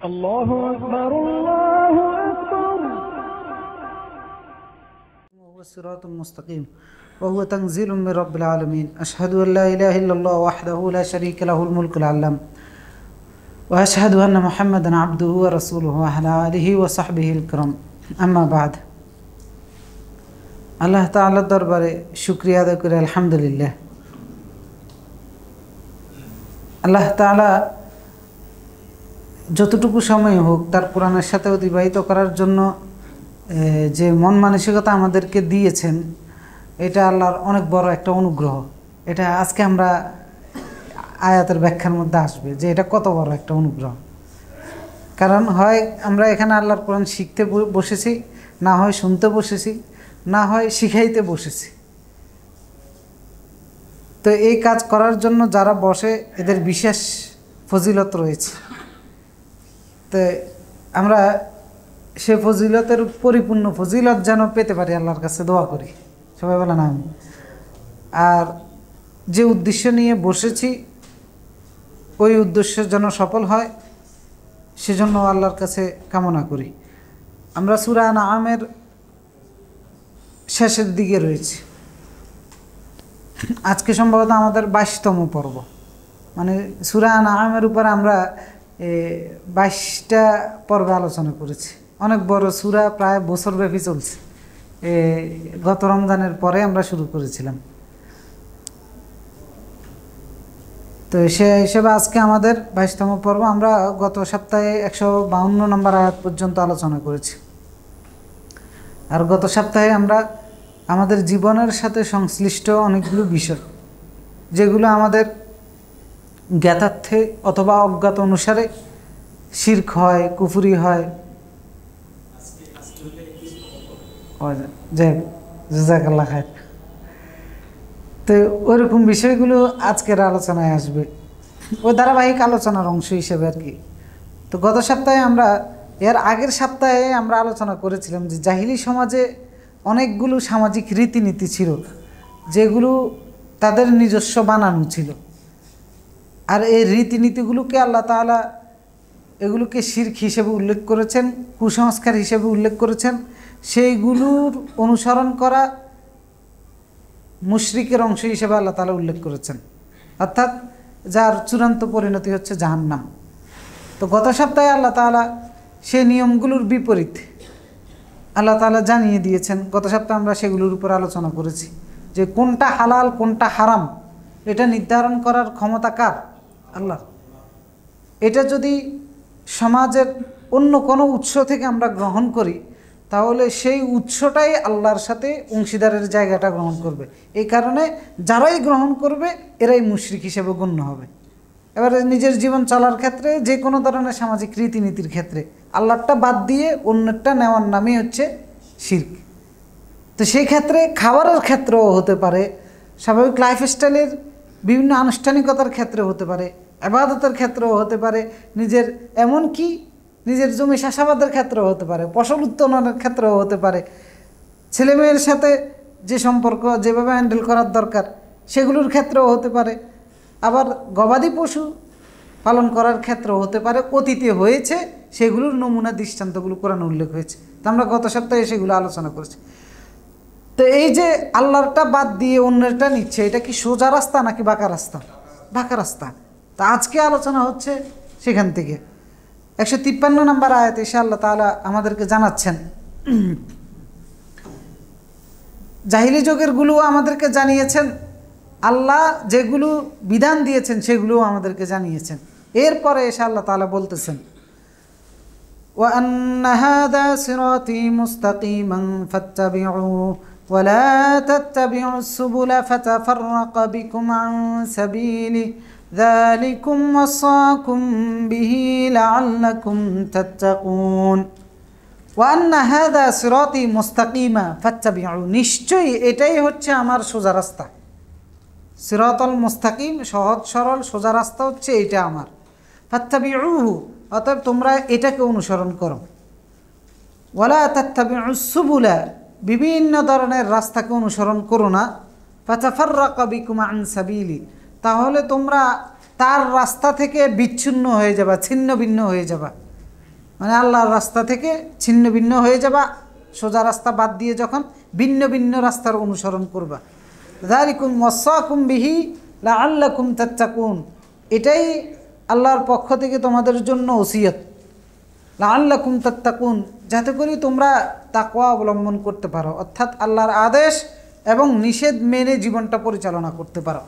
الله أكبر الله أكبر. وهو الصراط المستقيم وهو تنزيل من رب العالمين. أشهد أن لا إله إلا الله وحده لا شريك له الملك العلام وأشهد أن محمدا عبده ورسوله وعلى آله وصحبه الكرام. أما بعد, আল্লাহ তাআলার দরবারে শুকরিয়া আদায় করে আলহামদুলিল্লাহ। আল্লাহ তাআলা যতটুকু সময় হোক তার কোরআনের সাথে অতিবাহিত করার জন্য যে মন মানসিকতা আমাদেরকে দিয়েছেন, এটা আল্লাহর অনেক বড় একটা অনুগ্রহ। এটা আজকে আমরা আয়াতের ব্যাখ্যার মধ্যে আসবে যে এটা কত বড় একটা অনুগ্রহ। কারণ হয় আমরা এখানে আল্লাহর কোরআন শিখতে বসেছি, না হয় শুনতে বসেছি, না হয় শিখাইতে বসেছি। তো এই কাজ করার জন্য যারা বসে এদের বিশেষ ফজিলত রয়েছে। তো আমরা সে ফজিলতের পরিপূর্ণ ফজিলত যেন পেতে পারি আল্লাহর কাছে দোয়া করি। সবাই বলেন আমি। আর যে উদ্দেশ্য নিয়ে বসেছি ওই উদ্দেশ্য যেন সফল হয় সেজন্য আল্লাহর কাছে কামনা করি। আমরা সূরা আনআমের শেষের দিকে রয়েছি। আজকে সম্ভবত আমাদের 22তম পর্ব, মানে সূরা আনআমের উপর আমরা 22টা পর্বে আলোচনা করেছি। অনেক বড় সূরা, প্রায় বছরব্যাপী চলছে। গত রমজানের পরে আমরা শুরু করেছিলাম। তো সে হিসেবে আজকে আমাদের 22তম পর্ব। আমরা গত সপ্তাহে 152 নম্বর আয়াত পর্যন্ত আলোচনা করেছি। আর গত সপ্তাহে আমরা আমাদের জীবনের সাথে সংশ্লিষ্ট অনেকগুলো বিষয়, যেগুলো আমাদের জ্ঞাতার্থে অথবা অজ্ঞাত অনুসারে শিরক হয়, কুফরি হয়, জাযাকাল্লাহ খায়র। তো ওইরকম বিষয়গুলো আজকের আলোচনায় আসবে, ওই ধারাবাহিক আলোচনার অংশ হিসেবে আর কি। তো গত সপ্তাহে আমরা, এর আগের সপ্তাহে আমরা আলোচনা করেছিলাম যে জাহিলি সমাজে অনেকগুলো সামাজিক রীতিনীতি ছিল যেগুলো তাদের নিজস্ব বানানো ছিল। আর এই রীতিনীতিগুলোকে আল্লাহ তাআলা এগুলোকে শিরক হিসেবে উল্লেখ করেছেন, কুসংস্কার হিসেবে উল্লেখ করেছেন। সেইগুলোর অনুসরণ করা মুশরিকের অংশ হিসেবে আল্লাহ তাআলা উল্লেখ করেছেন, অর্থাৎ যার চূড়ান্ত পরিণতি হচ্ছে জাহান্নাম। তো গত সপ্তাহে আল্লাহ তাআলা সেই নিয়মগুলোর বিপরীত আল্লাহ তাআলা জানিয়ে দিয়েছেন। গত সপ্তাহে আমরা সেগুলোর উপর আলোচনা করেছি যে কোনটা হালাল কোনটা হারাম এটা নির্ধারণ করার ক্ষমতা কার? আল্লাহর। এটা যদি সমাজের অন্য কোনো উৎস থেকে আমরা গ্রহণ করি তাহলে সেই উৎসটাই আল্লাহর সাথে অংশীদারের জায়গাটা গ্রহণ করবে। এই কারণে যারাই গ্রহণ করবে এরাই মুশরিক হিসেবে গণ্য হবে। এবারে নিজের জীবন চলার ক্ষেত্রে যে কোনো ধরনের সামাজিক রীতিনীতির ক্ষেত্রে আল্লাহরটা বাদ দিয়ে অন্যটা নেওয়ার নামই হচ্ছে শিরক। তো সেই ক্ষেত্রে খাবারের ক্ষেত্রেও হতে পারে, স্বাভাবিক লাইফস্টাইলের বিভিন্ন আনুষ্ঠানিকতার ক্ষেত্রেও হতে পারে, ইবাদতের ক্ষেত্রেও হতে পারে, নিজের এমনকি নিজের জমি চাষাবাদের ক্ষেত্রেও হতে পারে, ফসল উৎপাদনের ক্ষেত্রেও হতে পারে, ছেলেমেয়ের সাথে যে সম্পর্ক যেভাবে হ্যান্ডেল করার দরকার সেগুলোর ক্ষেত্রেও হতে পারে, আবার গবাদি পশু পালন করার ক্ষেত্রেও হতে পারে। অতীতে হয়েছে সেগুলোর নমুনা দৃষ্টান্তগুলো কোরআনে উল্লেখ হয়েছে। তো আমরা গত সপ্তাহে সেগুলো আলোচনা করেছি। তো এই যে আল্লাহরটা বাদ দিয়ে অন্যটা নিচ্ছে, এটা কি সোজা রাস্তা নাকি বাঁকা রাস্তা? বাঁকা রাস্তা। তা আজকে আলোচনা হচ্ছে সেখান থেকে। 153 নম্বর আয়াতে এসে আল্লাহ তাআলা আমাদেরকে জানাচ্ছেন, জাহিলি যুগের গুলো আমাদেরকে জানিয়েছেন, আল্লাহ যেগুলো বিধান দিয়েছেন সেগুলোও আমাদেরকে জানিয়েছেন। এরপরে এসে আল্লাহ তাআলা বলতেছেন, ওয়া আন্না হাযা সিরাতী মুস্তাকীমান ফাত্তাবিউহু ওয়া লা তাত্তাবিউস সুবুলা ফাতাফাররাকা বিকুম আন সাবিলি যালিকুম ওয়াসাকুম বিহি লাআল্লাকুম তাত্তাকুন। ওয়া আন্না হাযা সিরাতী মুস্তাকীমা ফাত্তাবিউহু, নিশ্চয়ই এটাই হচ্ছে আমার সোজা রাস্তা। সিরাতাল মুস্তাকিম, সহজ সরল সোজা রাস্তা হচ্ছে এইটা আমার। ফাত্তাবিউহু, অতএব তোমরা এটাকে অনুসরণ করো। ওয়ালা তাত্তাবিউস সুবুলা, বিভিন্ন ধরনের রাস্তাকে অনুসরণ করো না। ফাতাফাররাকা বিকুম আন সাবিলি, তাহলে তোমরা তার রাস্তা থেকে বিচ্ছিন্ন হয়ে যাবা, ছিন্ন ভিন্ন হয়ে যাবা। মানে আল্লাহর রাস্তা থেকে ছিন্ন ভিন্ন হয়ে যাবা, সোজা রাস্তা বাদ দিয়ে যখন ভিন্ন ভিন্ন রাস্তার অনুসরণ করবা। যালিকুম ওয়াসাকুম বিহি লাআল্লাকুম তাত্তাকুন, এটাই আল্লাহর পক্ষ থেকে তোমাদের জন্য ওসিয়ত। লাআল্লাকুম তাত্তাকুন, যাতে করে তোমরা তাকওয়া অবলম্বন করতে পারো, অর্থাৎ আল্লাহর আদেশ এবং নিষেধ মেনে জীবনটা পরিচালনা করতে পারো।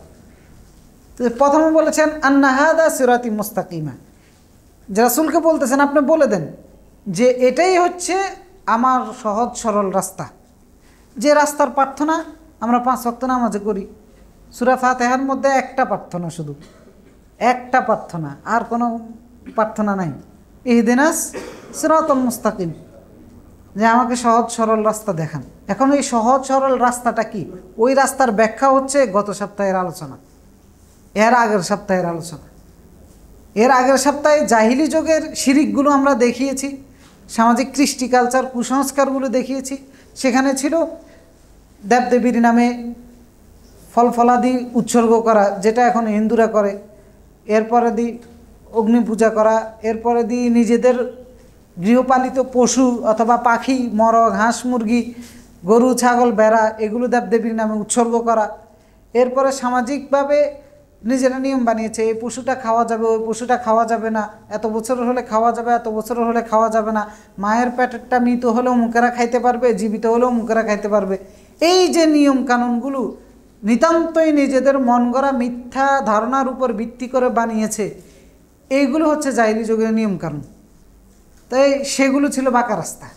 তো প্রথমে বলেছেন আন্না হাদা সিরাতি মুস্তাকিমা, যে রাসূলকে বলতেছেন আপনি বলে দেন যে এটাই হচ্ছে আমার সহজ সরল রাস্তা। যে রাস্তার প্রার্থনা আমরা 5 ওয়াক্ত নামাজে করি, সূরা ফাতিহার মধ্যে একটা প্রার্থনা, শুধু একটা প্রার্থনা, আর কোনো প্রার্থনা নাই। ইহদিনাস সিরাতাল মুস্তাকিম, যে আমাকে সহজ সরল রাস্তা দেখান। এখন এই সহজ সরল রাস্তাটা কি, ওই রাস্তার ব্যাখ্যা হচ্ছে গত সপ্তাহের আলোচনা, এর আগের সপ্তাহের আলোচনা। এর আগের সপ্তাহে জাহিলি যুগের শিরিকগুলো আমরা দেখিয়েছি, সামাজিক কৃষ্টি কালচার কুসংস্কারগুলো দেখিয়েছি। সেখানে ছিল দেবদেবীর নামে ফল ফলাদি উৎসর্গ করা, যেটা এখন হিন্দুরা করে। এরপরে অগ্নি পূজা করা, এরপরে নিজেদের গৃহপালিত পশু অথবা পাখি, মরগ, হাঁস, মুরগি, গরু, ছাগল, ভেড়া, এগুলো দেবদেবীর নামে উৎসর্গ করা। এরপরে সামাজিকভাবে নিজেরা নিয়ম বানিয়েছে, এই পশুটা খাওয়া যাবে, ওই পশুটা খাওয়া যাবে না, এত বছর হলে খাওয়া যাবে, এত বছর হলে খাওয়া যাবে না, মায়ের পেটেরটা মৃত হলেও মুখেরা খাইতে পারবে, জীবিত হলেও মুখেরা খাইতে পারবে। এই যে নিয়ম কানুনগুলো নিতান্তই নিজেদের মন গড়া মিথ্যা ধারণার উপর ভিত্তি করে বানিয়েছে, এইগুলো হচ্ছে জাহিলি যুগের নিয়ম কানুন। তাই সেগুলো ছিল বাঁকা রাস্তা।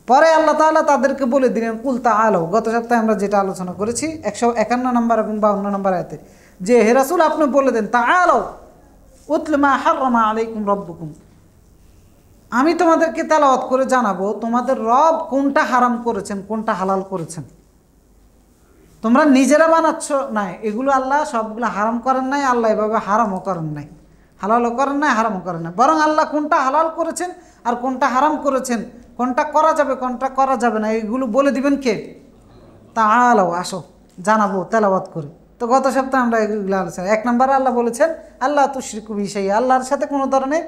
পরে আল্লাহ তাআলা তাদেরকে বলে দিলেন কুল তাআলাও, গত সপ্তাহে আমরা যেটা আলোচনা করেছি 151 নম্বর এবং 52 নম্বর আয়াতে, যে হে রাসূল আপনি বলে দেন তাআলাও উতলু মা হাররামা আলাইকুম রাব্বুকুম, আমি তোমাদেরকে তেলাওয়াত করে জানাবো তোমাদের রব কোনটা হারাম করেছেন, কোনটা হালাল করেছেন। তোমরা নিজেরা বানাচ্ছ না, এগুলো আল্লাহ সবগুলো হারাম করেন নাই, আল্লাহ এভাবে হারামও করেন নাই, হালালও করেন নাই, হারামও করেন নাই, বরং আল্লাহ কোনটা হালাল করেছেন আর কোনটা হারাম করেছেন, কোনটা করা যাবে কোনটা করা যাবে না, এগুলো বলে দিবেন কে? তাআলাও, আসো জানাবো তেলাওয়াত করে। তো গত সপ্তাহে আমরা এগুলো আলোচনা। 1 নম্বরে আল্লাহ বলেছেন আল্লাহ তুশরিকু বিহি শাইআ, আল্লাহর সাথে কোনো ধরনের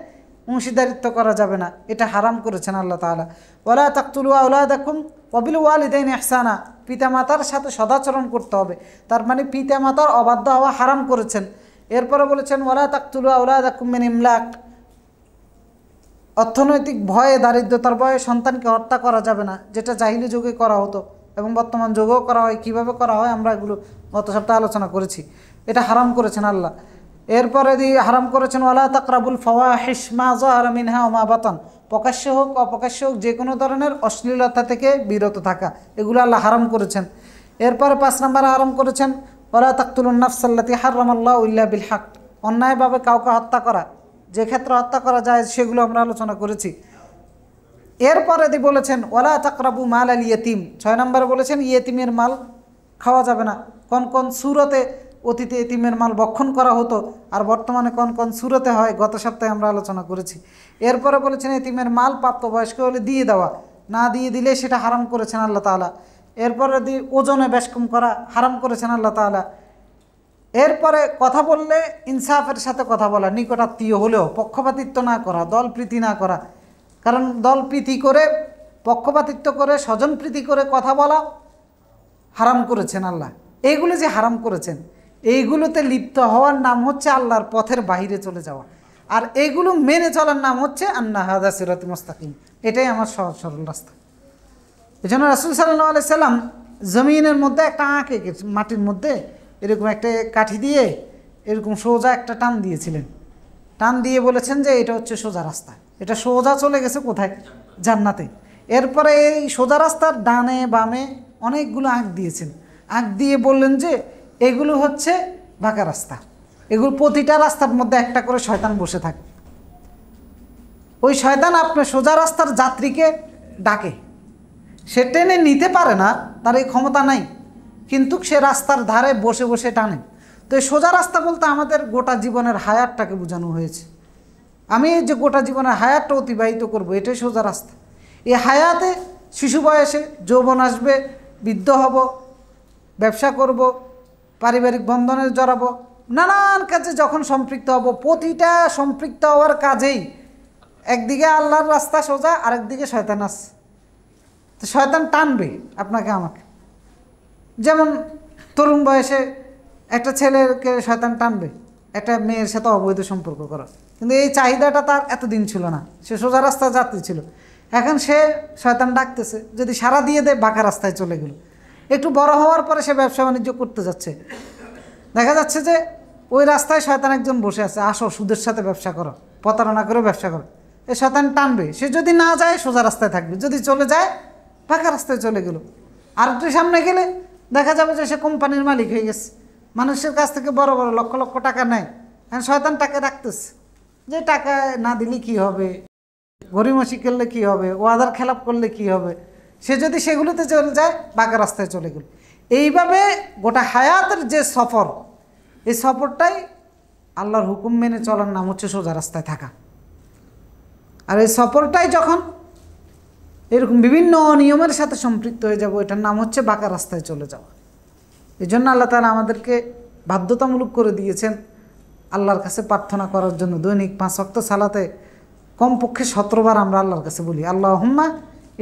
অংশীদারিত্ব করা যাবে না, এটা হারাম করেছেন আল্লাহ তাআলা। ওয়ালা তাকতুলু আওলাদাকুম ওয়া বিল ওয়ালিদাইনি ইহসানা, পিতামাতার সাথে সদাচরণ করতে হবে, তার মানে পিতামাতার অবাধ্য হওয়া হারাম করেছেন। এরপরে বলেছেন ওয়ালা তাকতুলু আওলাদাকুম মিন ইমলাক, অর্থনৈতিক ভয়ে, দারিদ্রতার ভয়ে সন্তানকে হত্যা করা যাবে না, যেটা জাহিলি যুগে করা হতো এবং বর্তমান যুগেও করা হয়। কীভাবে করা হয় আমরা এগুলো গত সপ্তাহে আলোচনা করেছি। এটা হারাম করেছেন আল্লাহ। এরপরে হারাম করেছেন ওয়ালা তাকরাবুল ফাওয়াহিশ মা যাহারা মিনহা ওয়া মা বাতান, প্রকাশ্য হোক অপ্রকাশ্য হোক যে কোনো ধরনের অশ্লীলতা থেকে বিরত থাকা, এগুলো আল্লাহ হারাম করেছেন। এরপরে 5 নম্বরে হারাম করেছেন ওয়ালা তাকতুলুন নাফসাল্লাতী হারামাল্লাহু ইল্লা বিল হক, অন্যায়ভাবে কাউকে হত্যা করা, যে ক্ষেত্রে হত্যা করা যায় সেগুলো আমরা আলোচনা করেছি। এরপরে বলেছেন ওয়ালা তাকরাবু মাল আল ইয়েতিম, 6 নম্বরে বলেছেন ইয়েতিমের মাল খাওয়া যাবে না। কোন কোন সূরতে অতীতে এতিমের মাল ভক্ষণ করা হতো আর বর্তমানে কোন কোন সূরতে হয় গত সপ্তাহে আমরা আলোচনা করেছি। এরপরে বলেছেন এতিমের মাল প্রাপ্তবয়স্ক হলে দিয়ে দেওয়া, না দিয়ে দিলে সেটা হারাম করেছেন আল্লাহ তাআলা। এরপরে ওজনে বেশ কম করা হারাম করেছেন আল্লাহ তাআলা। এরপরে কথা বললে ইনসাফের সাথে কথা বলা, নিকটাত্মীয় হলেও পক্ষপাতিত্ব না করা, দলপ্রীতি না করা, কারণ দলপ্রীতি করে, পক্ষপাতিত্ব করে, স্বজনপ্রীতি করে কথা বলা হারাম করেছেন আল্লাহ। এইগুলো যে হারাম করেছেন, এইগুলোতে লিপ্ত হওয়ার নাম হচ্ছে আল্লাহর পথের বাহিরে চলে যাওয়া, আর এইগুলো মেনে চলার নাম হচ্ছে আন্না হাদা সিরাতি মুস্তাকিম, এটাই আমার সহজ সরল রাস্তা। এই জন্য রাসূল সাল্লাল্লাহু আলাইহি সাল্লাম জমিনের মধ্যে একটা আঁক এঁকেছে, মাটির মধ্যে এরকম একটা কাঠি দিয়ে এরকম সোজা একটা টান দিয়েছিলেন, টান দিয়ে বলেছেন যে এটা হচ্ছে সোজা রাস্তা, এটা সোজা চলে গেছে কোথায়? জান্নাতে। এরপরে এই সোজা রাস্তার ডানে বামে অনেকগুলো আঁক দিয়েছেন, আঁক দিয়ে বললেন যে এগুলো হচ্ছে বাঁকা রাস্তা, এগুলো প্রতিটা রাস্তার মধ্যে একটা করে শয়তান বসে থাকে। ওই শয়তান আপনার সোজা রাস্তার যাত্রীকে ডাকে, সে টেনে নিতে পারে না, তার এই ক্ষমতা নাই, কিন্তু সে রাস্তার ধারে বসে বসে টানে। তো এই সোজা রাস্তা বলতে আমাদের গোটা জীবনের হায়াতটাকে বোঝানো হয়েছে। আমি যে গোটা জীবনের হায়াতটা অতিবাহিত করব, এটাই সোজা রাস্তা। এই হায়াতে শিশু বয়সে যৌবন আসবে, বৃদ্ধ হব, ব্যবসা করব, পারিবারিক বন্ধনে জড়াবো, নানান কাজে যখন সম্পৃক্ত হব, প্রতিটা সম্পৃক্ত হওয়ার কাজেই একদিকে আল্লাহর রাস্তা সোজা, আরেকদিকে শয়তান আছে। তো শয়তান টানবে আপনাকে আমাকে। যেমন তরুণ বয়সে একটা ছেলেকে শয়তান টানবে একটা মেয়ের সাথে অবৈধ সম্পর্ক করা, কিন্তু এই চাহিদাটা তার এতদিন ছিল না, সে সোজা রাস্তায় যাত্রী ছিল। এখন সে শয়তান ডাকতেছে, যদি সারা দিয়ে দেয় বাঁকা রাস্তায় চলে গেল। একটু বড় হওয়ার পরে সে ব্যবসা বাণিজ্য করতে যাচ্ছে, দেখা যাচ্ছে যে ওই রাস্তায় শয়তান একজন বসে আছে, আসো সুদের সাথে ব্যবসা করো, প্রতারণা করে ব্যবসা করো। এই শয়তান টানবে, সে যদি না যায় সোজা রাস্তায় থাকবে, যদি চলে যায় বাঁকা রাস্তায় চলে গেল। আর একটু সামনে গেলে দেখা যাবে যে সে কোম্পানির মালিক হয়ে গেছে, মানুষের কাছ থেকে বড় বড় লক্ষ লক্ষ টাকা নেয়। হ্যাঁ, শয়তান টাকা রাখতেছে, যে টাকা না দিলে কি হবে, গরিমসি করলে কি হবে, ওয়াদার খেলাপ করলে কি হবে, সে যদি সেগুলোতে চলে যায় বাঁকা রাস্তায় চলে গেল। এইভাবে গোটা হায়াতের যে সফর, এই সফরটাই আল্লাহর হুকুম মেনে চলার নাম হচ্ছে সোজা রাস্তায় থাকা। আর এই সফরটাই যখন এরকম বিভিন্ন অনিয়মের সাথে সম্পৃক্ত হয়ে যাব, এটার নাম হচ্ছে বাঁকা রাস্তায় চলে যাওয়া। এই জন্য আল্লাহ তাআলা আমাদেরকে বাধ্যতামূলক করে দিয়েছেন আল্লাহর কাছে প্রার্থনা করার জন্য। দৈনিক 5 ওয়াক্ত সালাতে কমপক্ষে 17 বার আমরা আল্লাহর কাছে বলি, আল্লাহুম্মা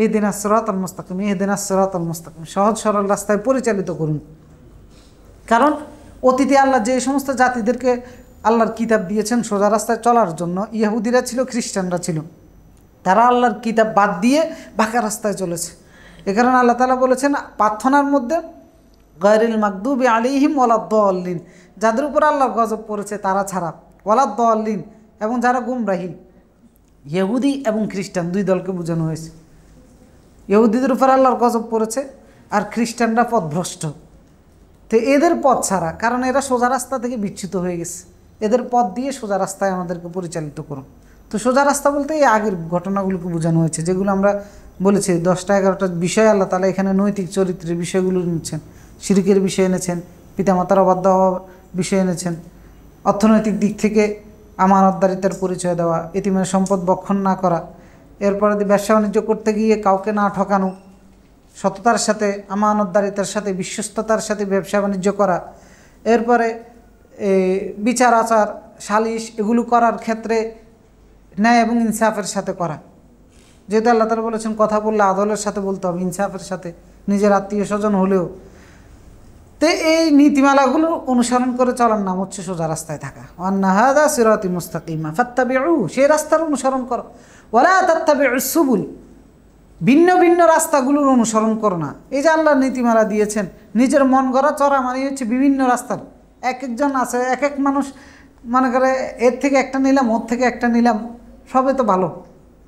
ইহদিনাস সিরাতাল মুস্তাকিম, ইহদিনাস সিরাতাল মুস্তাকিম, সহজ সরল রাস্তায় পরিচালিত করুন। কারণ অতীতে আল্লাহ যে সমস্ত জাতিদেরকে আল্লাহর কিতাব দিয়েছেন সোজা রাস্তায় চলার জন্য, ইহুদিরা ছিল, খ্রিস্টানরা ছিল, তারা আল্লাহর কিতাব বাদ দিয়ে বাঁকা রাস্তায় চলেছে। এ কারণে আল্লাহ তাআলা বলেছেন প্রার্থনার মধ্যে গায়রিল মাগদুবি আলাইহিম ওয়ালাদ-দাল্লিন, যাদের উপর আল্লাহর গজব পড়েছে তারা ছাড়া, ওয়ালাদ-দাল্লিন, এবং যারা গুমরাহী। ইহুদি এবং খ্রিস্টান দুই দলকে বোঝানো হয়েছে। ইহুদিদের উপর আল্লাহর গজব পড়েছে আর খ্রিস্টানরা পথভ্রষ্ট। তো এদের পথ ছাড়া, কারণ এরা সোজা রাস্তা থেকে বিচ্যুত হয়ে গেছে, এদের পথ দিয়ে সোজা রাস্তায় আমাদেরকে পরিচালিত করুন। তো সোজা রাস্তা বলতে এই আগের ঘটনাগুলোকে বোঝানো হয়েছে, যেগুলো আমরা বলেছি 10টা 11টা বিষয় আল্লাহ তাআলা এখানে নৈতিক চরিত্রের বিষয়গুলো নিচ্ছেন, শিরকের বিষয় এনেছেন, পিতামাতার অবাধ্য হওয়ার বিষয় এনেছেন, অর্থনৈতিক দিক থেকে আমানতদারিতার পরিচয় দেওয়া, এতিমের সম্পদ বক্ষণ না করা, এরপরে ব্যবসা বাণিজ্য করতে গিয়ে কাউকে না ঠকানো, সততার সাথে, আমানতদারিতার সাথে, বিশ্বস্ততার সাথে ব্যবসা বাণিজ্য করা, এরপরে বিচার আচার সালিশ এগুলো করার ক্ষেত্রে ন্যায় এবং ইনসাফের সাথে করা। যেহেতু আল্লাহ তাআলা বলেছেন কথা বললে আদলের সাথে বলতে হবে, ইনসাফের সাথে, নিজের আত্মীয় স্বজন হলেও। তো এই নীতিমালাগুলো অনুসরণ করে চলার নাম হচ্ছে সোজা রাস্তায় থাকা। ওয়ান্না হাযা সিরাতি মুস্তাকিমা ফাত্তাবিউ, সেই রাস্তার অনুসরণ করো। ওয়ালা তাত্তাবিউস সুবুল, ভিন্ন ভিন্ন রাস্তাগুলোর অনুসরণ করো না। এই যে আল্লাহর নীতিমালা দিয়েছেন, নিজের মন গড়া চড়া মানে হচ্ছে বিভিন্ন রাস্তার। এক একজন আছে, এক এক মানুষ মনে করে এর থেকে একটা নিলাম, ওর থেকে একটা নিলাম, সবে তো ভালো,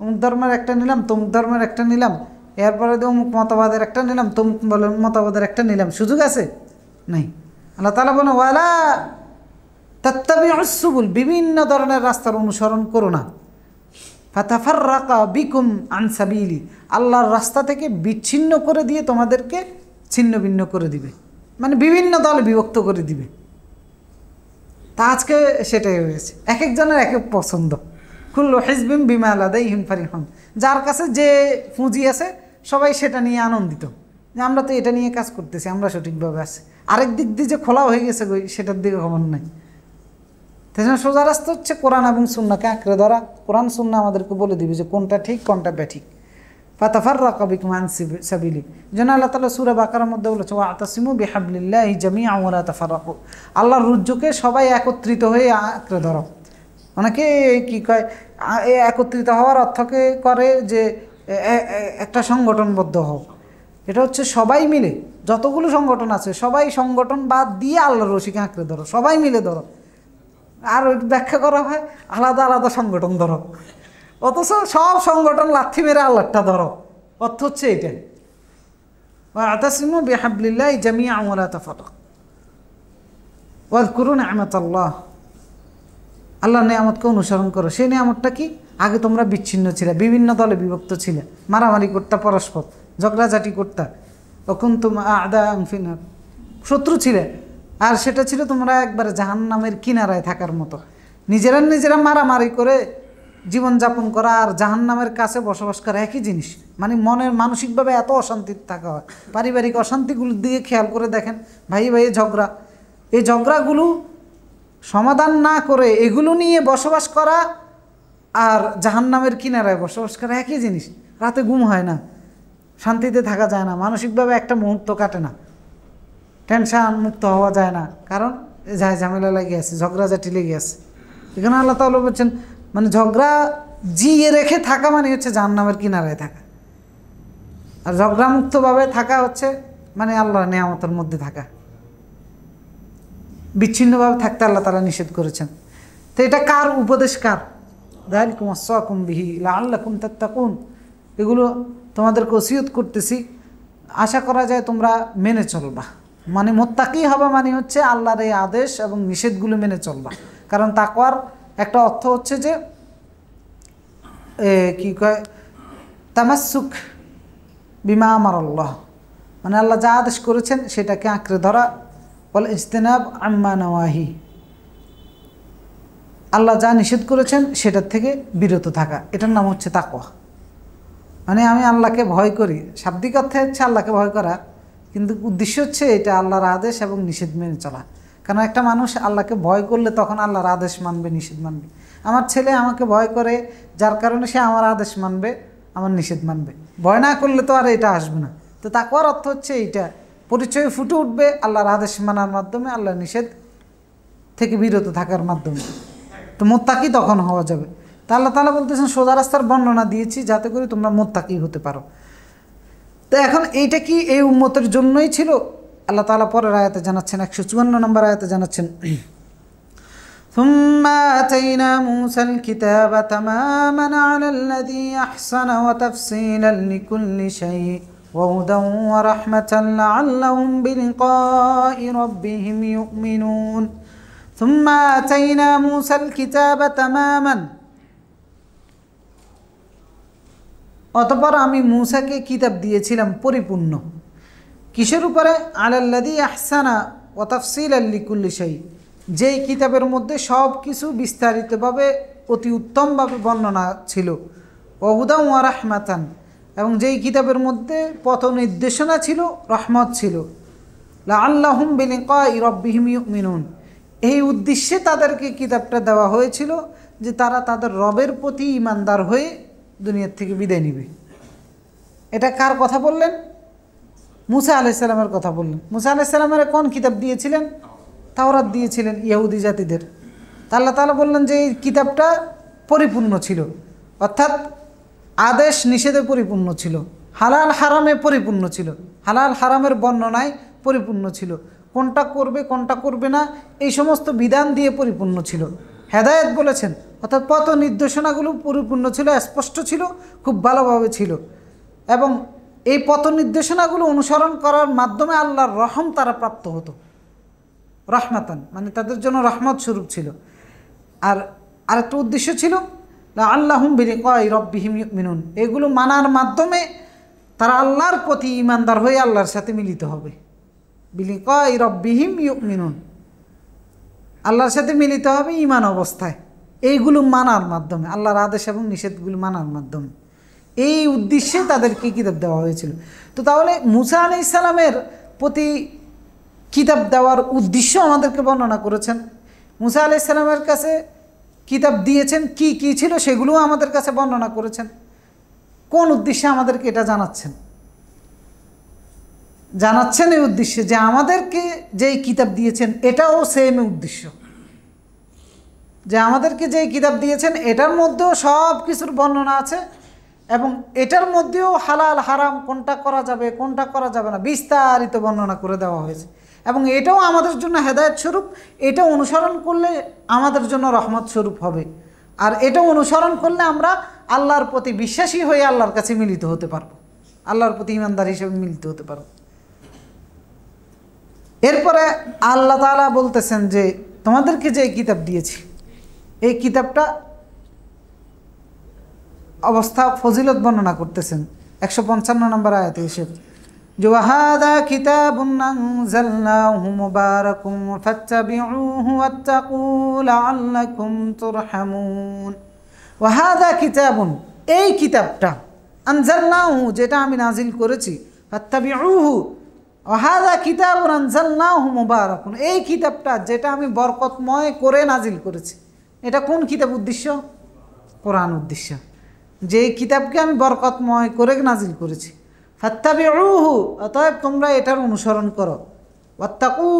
অমুক ধর্মের একটা নিলাম, তমুক ধর্মের একটা নিলাম, এরপরে অমুক মতবাদের একটা নিলাম, তমুক মতবাদের একটা নিলাম, সুযোগ আছে নাই। আল্লাহ তাআলা বলেন ওয়ালা তাত্তাবিউস সুবুল, বিভিন্ন ধরনের রাস্তার অনুসরণ করো না। ফাতাফাররাকা বিকুম আন সাবিলি, আল্লাহর রাস্তা থেকে বিচ্ছিন্ন করে দিয়ে তোমাদেরকে ছিন্ন ভিন্ন করে দিবে, মানে বিভিন্ন দলে বিভক্ত করে দিবে। তা আজকে সেটাই হয়েছে, এক একজনের এক এক পছন্দ। কুল্লু হিজবিম বিমা লাদাইহিম ফারিহুন, যার কাছে যে পুঁজি আছে সবাই সেটা নিয়ে আনন্দিত, যে আমরা তো এটা নিয়ে কাজ করতেছি, আমরা সঠিকভাবে আছি। আরেক দিক দিয়ে যে খোলা হয়ে গেছে সেটার দিকে খবর নাই। তাই জন্য সোজা রাস্তা হচ্ছে কোরআন এবং সুন্নাহকে আঁকড়ে ধরা। কোরআন সুন্নাহ আমাদেরকে বলে দিবে যে কোনটা ঠিক কোনটা বেঠিক। ফাতাফাররাকা বিকুম আন সাবিলি, যেন আল্লাহ তাআলা সূরা বাকারার মধ্যে বলেছে ওয়াতাসিমু বিহাবলিল্লাহি জামিআন ওয়া লা তাফাররাকু, আল্লাহর রুজ্জুকে সবাই একত্রিত হয়ে আঁকড়ে ধরো। অনেকে কি কয়, একত্রিত হওয়ার অর্থকে করে যে একটা সংগঠনবদ্ধ হোক। এটা হচ্ছে সবাই মিলে, যতগুলো সংগঠন আছে সবাই সংগঠন বাদ দিয়ে আল্লাহর রশিকে আঁকড়ে ধরো, সবাই মিলে ধরো। আর ব্যাখ্যা করা হয় আলাদা আলাদা সংগঠন ধরো, অথচ সব সংগঠন লাথি মেরে আল্লাহটা ধরো। অর্থ হচ্ছে এইটাই, ওয়াতাসিমু বিহাবলিল্লাহি জামিআন ওয়া লা তাফাররাকু ওয়াযকুরু নি'মাতাল্লাহ, আল্লাহর নিয়ামতকে অনুসরণ করো। সেই নিয়ামতটা কি? আগে তোমরা বিচ্ছিন্ন ছিলে, বিভিন্ন দলে বিভক্ত ছিলে, মারামারি করতা, পরস্পর ঝগড়াঝাটি করতা, কুনতুম আ'দাআন ফিন্নার, শত্রু ছিলে। আর সেটা ছিল তোমরা একবারে জাহান্নামের কিনারায় থাকার মতো, নিজেরা মারামারি করে জীবনযাপন করা আর জাহান্নামের কাছে বসবাস করা একই জিনিস। মানে মনের মানসিকভাবে এত অশান্তি থাকা হয়। পারিবারিক অশান্তিগুলোর দিকে খেয়াল করে দেখেন, ভাই ঝগড়া, এই ঝগড়াগুলো সমাধান না করে এগুলো নিয়ে বসবাস করা আর জাহান্নামের কিনারায় বসবাস করা একই জিনিস। রাতে ঘুম হয় না, শান্তিতে থাকা যায় না, মানসিকভাবে একটা মুহূর্ত কাটে না, টেনশন মুক্ত হওয়া যায় না, কারণ যাই ঝামেলা লেগে আছে, ঝগড়াঝাটি লেগে আছে। এখানে আল্লাহ তাআলা বলছেন মানে ঝগড়া জিয়ে রেখে থাকা মানে হচ্ছে জাহান্নামের কিনারায় থাকা, আর ঝগড়া মুক্তভাবে থাকা হচ্ছে মানে আল্লাহর নেয়ামতের মধ্যে থাকা। বিচ্ছিন্নভাবে থাকতে আল্লাহ তাআলা নিষেধ করেছেন। তো এটা কার উপদেশ? কার? যালিকুম ওয়াসাকুম বিহি লাআল্লাকুম তাত্তাকুন। এগুলো তোমাদেরকে ওসিয়ত করতেছি, আশা করা যায় তোমরা মেনে চলবা। মানে মুত্তাকি হবে মানে হচ্ছে আল্লাহর এই আদেশ এবং নিষেধগুলো মেনে চলবা। কারণ তাকওয়ার একটা অর্থ হচ্ছে যে কি কয়, তামাসসুক বিমা আমারাল্লাহ, মানে আল্লাহ যা আদেশ করেছেন সেটাকে আঁকড়ে ধরা, ওয়াল ইজতিনাব আম্মা নাওয়াহি, আল্লাহ যা নিষেধ করেছেন সেটার থেকে বিরত থাকা, এটার নাম হচ্ছে তাকওয়া। মানে আমি আল্লাহকে ভয় করি, শাব্দিক অর্থে হচ্ছে আল্লাহকে ভয় করা, কিন্তু উদ্দেশ্য হচ্ছে এটা আল্লাহর আদেশ এবং নিষেধ মেনে চলা। কারণ একটা মানুষ আল্লাহকে ভয় করলে তখন আল্লাহর আদেশ মানবে, নিষেধ মানবে। আমার ছেলে আমাকে ভয় করে, যার কারণে সে আমার আদেশ মানবে, আমার নিষেধ মানবে। ভয় না করলে তো আর এটা আসবে না। তো তাকওয়ার অর্থ হচ্ছে এইটা, পরিচয় ফুটে উঠবে আল্লাহর আদেশ মানার মাধ্যমে, আল্লাহর নিষেধ থেকে বিরত থাকার মাধ্যমে। তো মুত্তাকি তখন হওয়া যাবে। তা আল্লাহ তাআলা বলতেছেন সোজা রাস্তার বর্ণনা দিয়েছি যাতে করে তোমরা মুত্তাকি হতে পারো। তো এখন এইটা কি এই উম্মতের জন্যই ছিল? আল্লাহ তাআলা পরের আয়াতে জানাচ্ছেন, 154 নম্বর আয়াতে জানাচ্ছেন, ثم آتينا موسى الكتاب تماما على الذي أحسن وتفصيلا لكل شيء وهدى ورحمة لعلهم بلقاء ربهم يؤمنون ثم آتينا موسى الكتاب تماما। অতঃপর আমি মূসাকে কিতাব দিয়েছিলাম পরিপূর্ণ। কিসের উপরে? আলাল্লাযী আহসানা ওয়া তাফসীলাল লিকুল্লি শাই, যেই কিতাবের মধ্যে সব কিছু বিস্তারিতভাবে অতি উত্তমভাবে বর্ণনা ছিল। ওয়া হুদাম ওয়া রাহমাতান, এবং যেই কিতাবের মধ্যে পথ নির্দেশনা ছিল, রহমত ছিল। লাআল্লাহুম বিলিকাই রাব্বিহিম ইউমিনুন, এই উদ্দেশ্যে তাদেরকে কিতাবটা দেওয়া হয়েছিল যে তারা তাদের রবের প্রতি ঈমানদার হয়ে দুনিয়ার থেকে বিদায় নিবে। এটা কার কথা বললেন? মূসা আলাইহিস সালামের কথা বললেন। মূসা আলাইহিস সালামের কোন কিতাব দিয়েছিলেন? তাওরাত দিয়েছিলেন ইহুদি জাতিদের। আল্লাহ তাআলা বললেন যে এই কিতাবটা পরিপূর্ণ ছিল, অর্থাৎ আদেশ নিষেধে পরিপূর্ণ ছিল, হালাল হারামে পরিপূর্ণ ছিল, হালাল হারামের বর্ণনায় পরিপূর্ণ ছিল, কোনটা করবে কোনটা করবে না এই সমস্ত বিধান দিয়ে পরিপূর্ণ ছিল। হেদায়েত বলেছেন, অর্থাৎ পথ নির্দেশনাগুলো পরিপূর্ণ ছিল, স্পষ্ট ছিল, খুব ভালোভাবে ছিল। এবং এই পথ নির্দেশনাগুলো অনুসরণ করার মাধ্যমে আল্লাহর রহম তারা প্রাপ্ত হতো। রহমাতান মানে তাদের জন্য রহমত স্বরূপ ছিল। আর আরেকটা উদ্দেশ্য ছিল লাআল্লাহুম বিলিকাই রাব্বিহিম ইউমিনুন, এগুলো মানার মাধ্যমে তারা আল্লাহর প্রতি ঈমানদার হয়ে আল্লাহর সাথে মিলিত হবে। বিলিকাই রাব্বিহিম ইউমিনুন, আল্লাহর সাথে মিলিত হবে ঈমান অবস্থায়, এইগুলো মানার মাধ্যমে, আল্লাহর আদেশ এবং নিষেধগুলো মানার মাধ্যমে। এই উদ্দেশ্যে তাদেরকে কিতাব দেওয়া হয়েছিল। তো তাহলে মূসা আলাইহিস সালামের প্রতি কিতাব দেওয়ার উদ্দেশ্য আমাদেরকে বর্ণনা করেছেন। মূসা আলাইহিস সালামের কাছে কিতাব দিয়েছেন, কি কি ছিল সেগুলোও আমাদের কাছে বর্ণনা করেছেন। কোন উদ্দেশ্যে আমাদেরকে এটা জানাচ্ছেন? জানাচ্ছেন এই উদ্দেশ্যে যে আমাদেরকে যেই কিতাব দিয়েছেন এটাও সেম উদ্দেশ্য, যে আমাদেরকে যেই কিতাব দিয়েছেন এটার মধ্যেও সব কিছুর বর্ণনা আছে, এবং এটার মধ্যেও হালাল হারাম কোনটা করা যাবে কোনটা করা যাবে না বিস্তারিত বর্ণনা করে দেওয়া হয়েছে। এবং এটাও আমাদের জন্য হেদায়েত স্বরূপ, এটা অনুসরণ করলে আমাদের জন্য রহমত স্বরূপ হবে। আর এটা অনুসরণ করলে আমরা আল্লাহর প্রতি বিশ্বাসী হয়ে আল্লাহর কাছে মিলিত হতে পারবো, আল্লাহর প্রতি ঈমানদার হিসেবে মিলিত হতে পারবো। এরপরে আল্লাহ তাআলা বলতেছেন যে তোমাদেরকে যে কিতাব দিয়েছি এই কিতাবটা অবস্থা ফজিলত বর্ণনা করতেছেন 155 নম্বর আয়াতে এসে, যে ওয়াহাদা কিতাবুন আনজালনাহু মুবারাকুম ফাত্তাবিউহু ওয়াত্তাকু লাআল্লাকুম তুরহামুন। ওয়াহাদা কিতাবুন, এই কিতাবটা, আনজালনাহু যেটা আমি নাজিল করেছি, ফাত্তাবিউহু, ওয়াহাদা কিতাবুন আনজালনাহু মুবারাকুন, এই কিতাবটা যেটা আমি বরকতময় করে নাজিল করেছি। এটা কোন কিতাব? উদ্দেশ্য কোরআন উদ্দেশ্য, যে কিতাবকে আমি বরকতময় করে নাজিল করেছি। ফাত্তাবিউহু, অতএব তোমরা এটার অনুসরণ করো। ওয়াত্তাকু,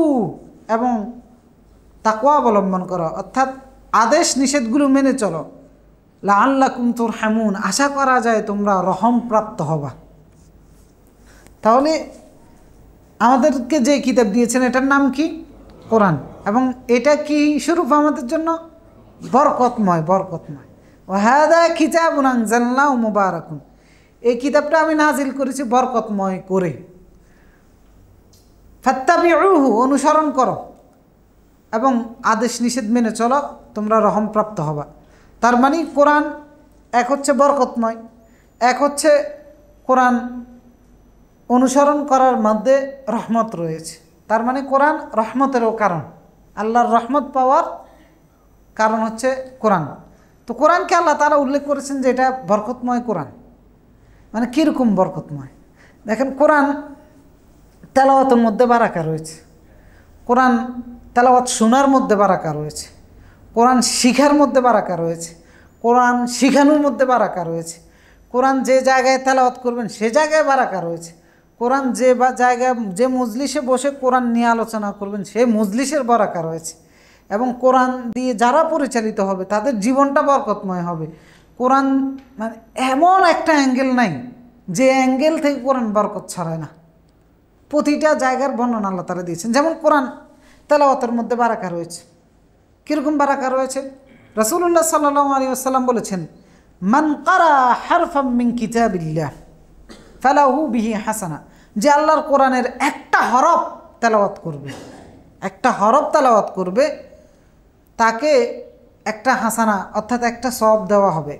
এবং তাকওয়া অবলম্বন করো, অর্থাৎ আদেশ নিষেধগুলো মেনে চলো। লাআল্লাকুম তুরহামুন, আশা করা যায় তোমরা রহম প্রাপ্ত হবা। তাহলে আমাদেরকে যে কিতাব দিয়েছেন এটার নাম কি? কোরআন। এবং এটা কি স্বরূপ আমাদের জন্য? বরকতময়, বরকতময়। ওয়াহাদা কিতাবুন আনজালনাহু মুবারাকুন, এই কিতাবটা আমি নাজিল করেছি বরকতময় করে। ফাত্তাবিউহু, অনুসরণ করো এবং আদেশ নিষেধ মেনে চলো, তোমরা রহম প্রাপ্ত হবা। তার মানে কোরআন এক হচ্ছে বরকতময়, এক হচ্ছে কোরআন অনুসরণ করার মধ্যে রহমত রয়েছে। তার মানে কোরআন রহমতেরও কারণ, আল্লাহর রহমত পাওয়ার কারণ হচ্ছে কোরআন। তো কোরআনকে আল্লাহ তাআলা উল্লেখ করেছেন যে এটা বরকতময় কোরআন। মানে কীরকম বরকতময়? দেখেন, কোরআন তেলাওয়াতের মধ্যে বারাকা রয়েছে, কোরআন তেলাওয়াত শোনার মধ্যে বারাকা রয়েছে, কোরআন শিখার মধ্যে বারাকা রয়েছে, কোরআন শিখানোর মধ্যে বারাকা রয়েছে, কোরআন যে জায়গায় তেলাওয়াত করবেন সে জায়গায় বারাকা রয়েছে, কোরআন যে জায়গায় যে মজলিসে বসে কোরআন নিয়ে আলোচনা করবেন সেই মজলিসের বারাকা রয়েছে, এবং কোরআন দিয়ে যারা পরিচালিত হবে তাদের জীবনটা বরকতময় হবে। কোরআন মানে এমন একটা অ্যাঙ্গেল নাই যে অ্যাঙ্গেল থেকে কোরআন বরকত ছড়ায় না। প্রতিটা জায়গার বর্ণনা আল্লাহ তাআলা দিয়েছেন। যেমন কোরআন তেলাওয়াতের মধ্যে বারাকা রয়েছে। কীরকম বারাকা রয়েছে? রাসূলুল্লাহ সাল্লাল্লাহু আলাইহি ওয়াসাল্লাম বলেছেন, মান কারা হারফাম মিন কিতাবিল্লাহ ফালাহু বিহি হাসানা, যে আল্লাহর কোরআনের একটা হরফ তেলাওয়াত করবে, একটা হরফ তেলাওয়াত করবে, তাকে একটা হাসানা অর্থাৎ একটা সওয়াব দেওয়া হবে।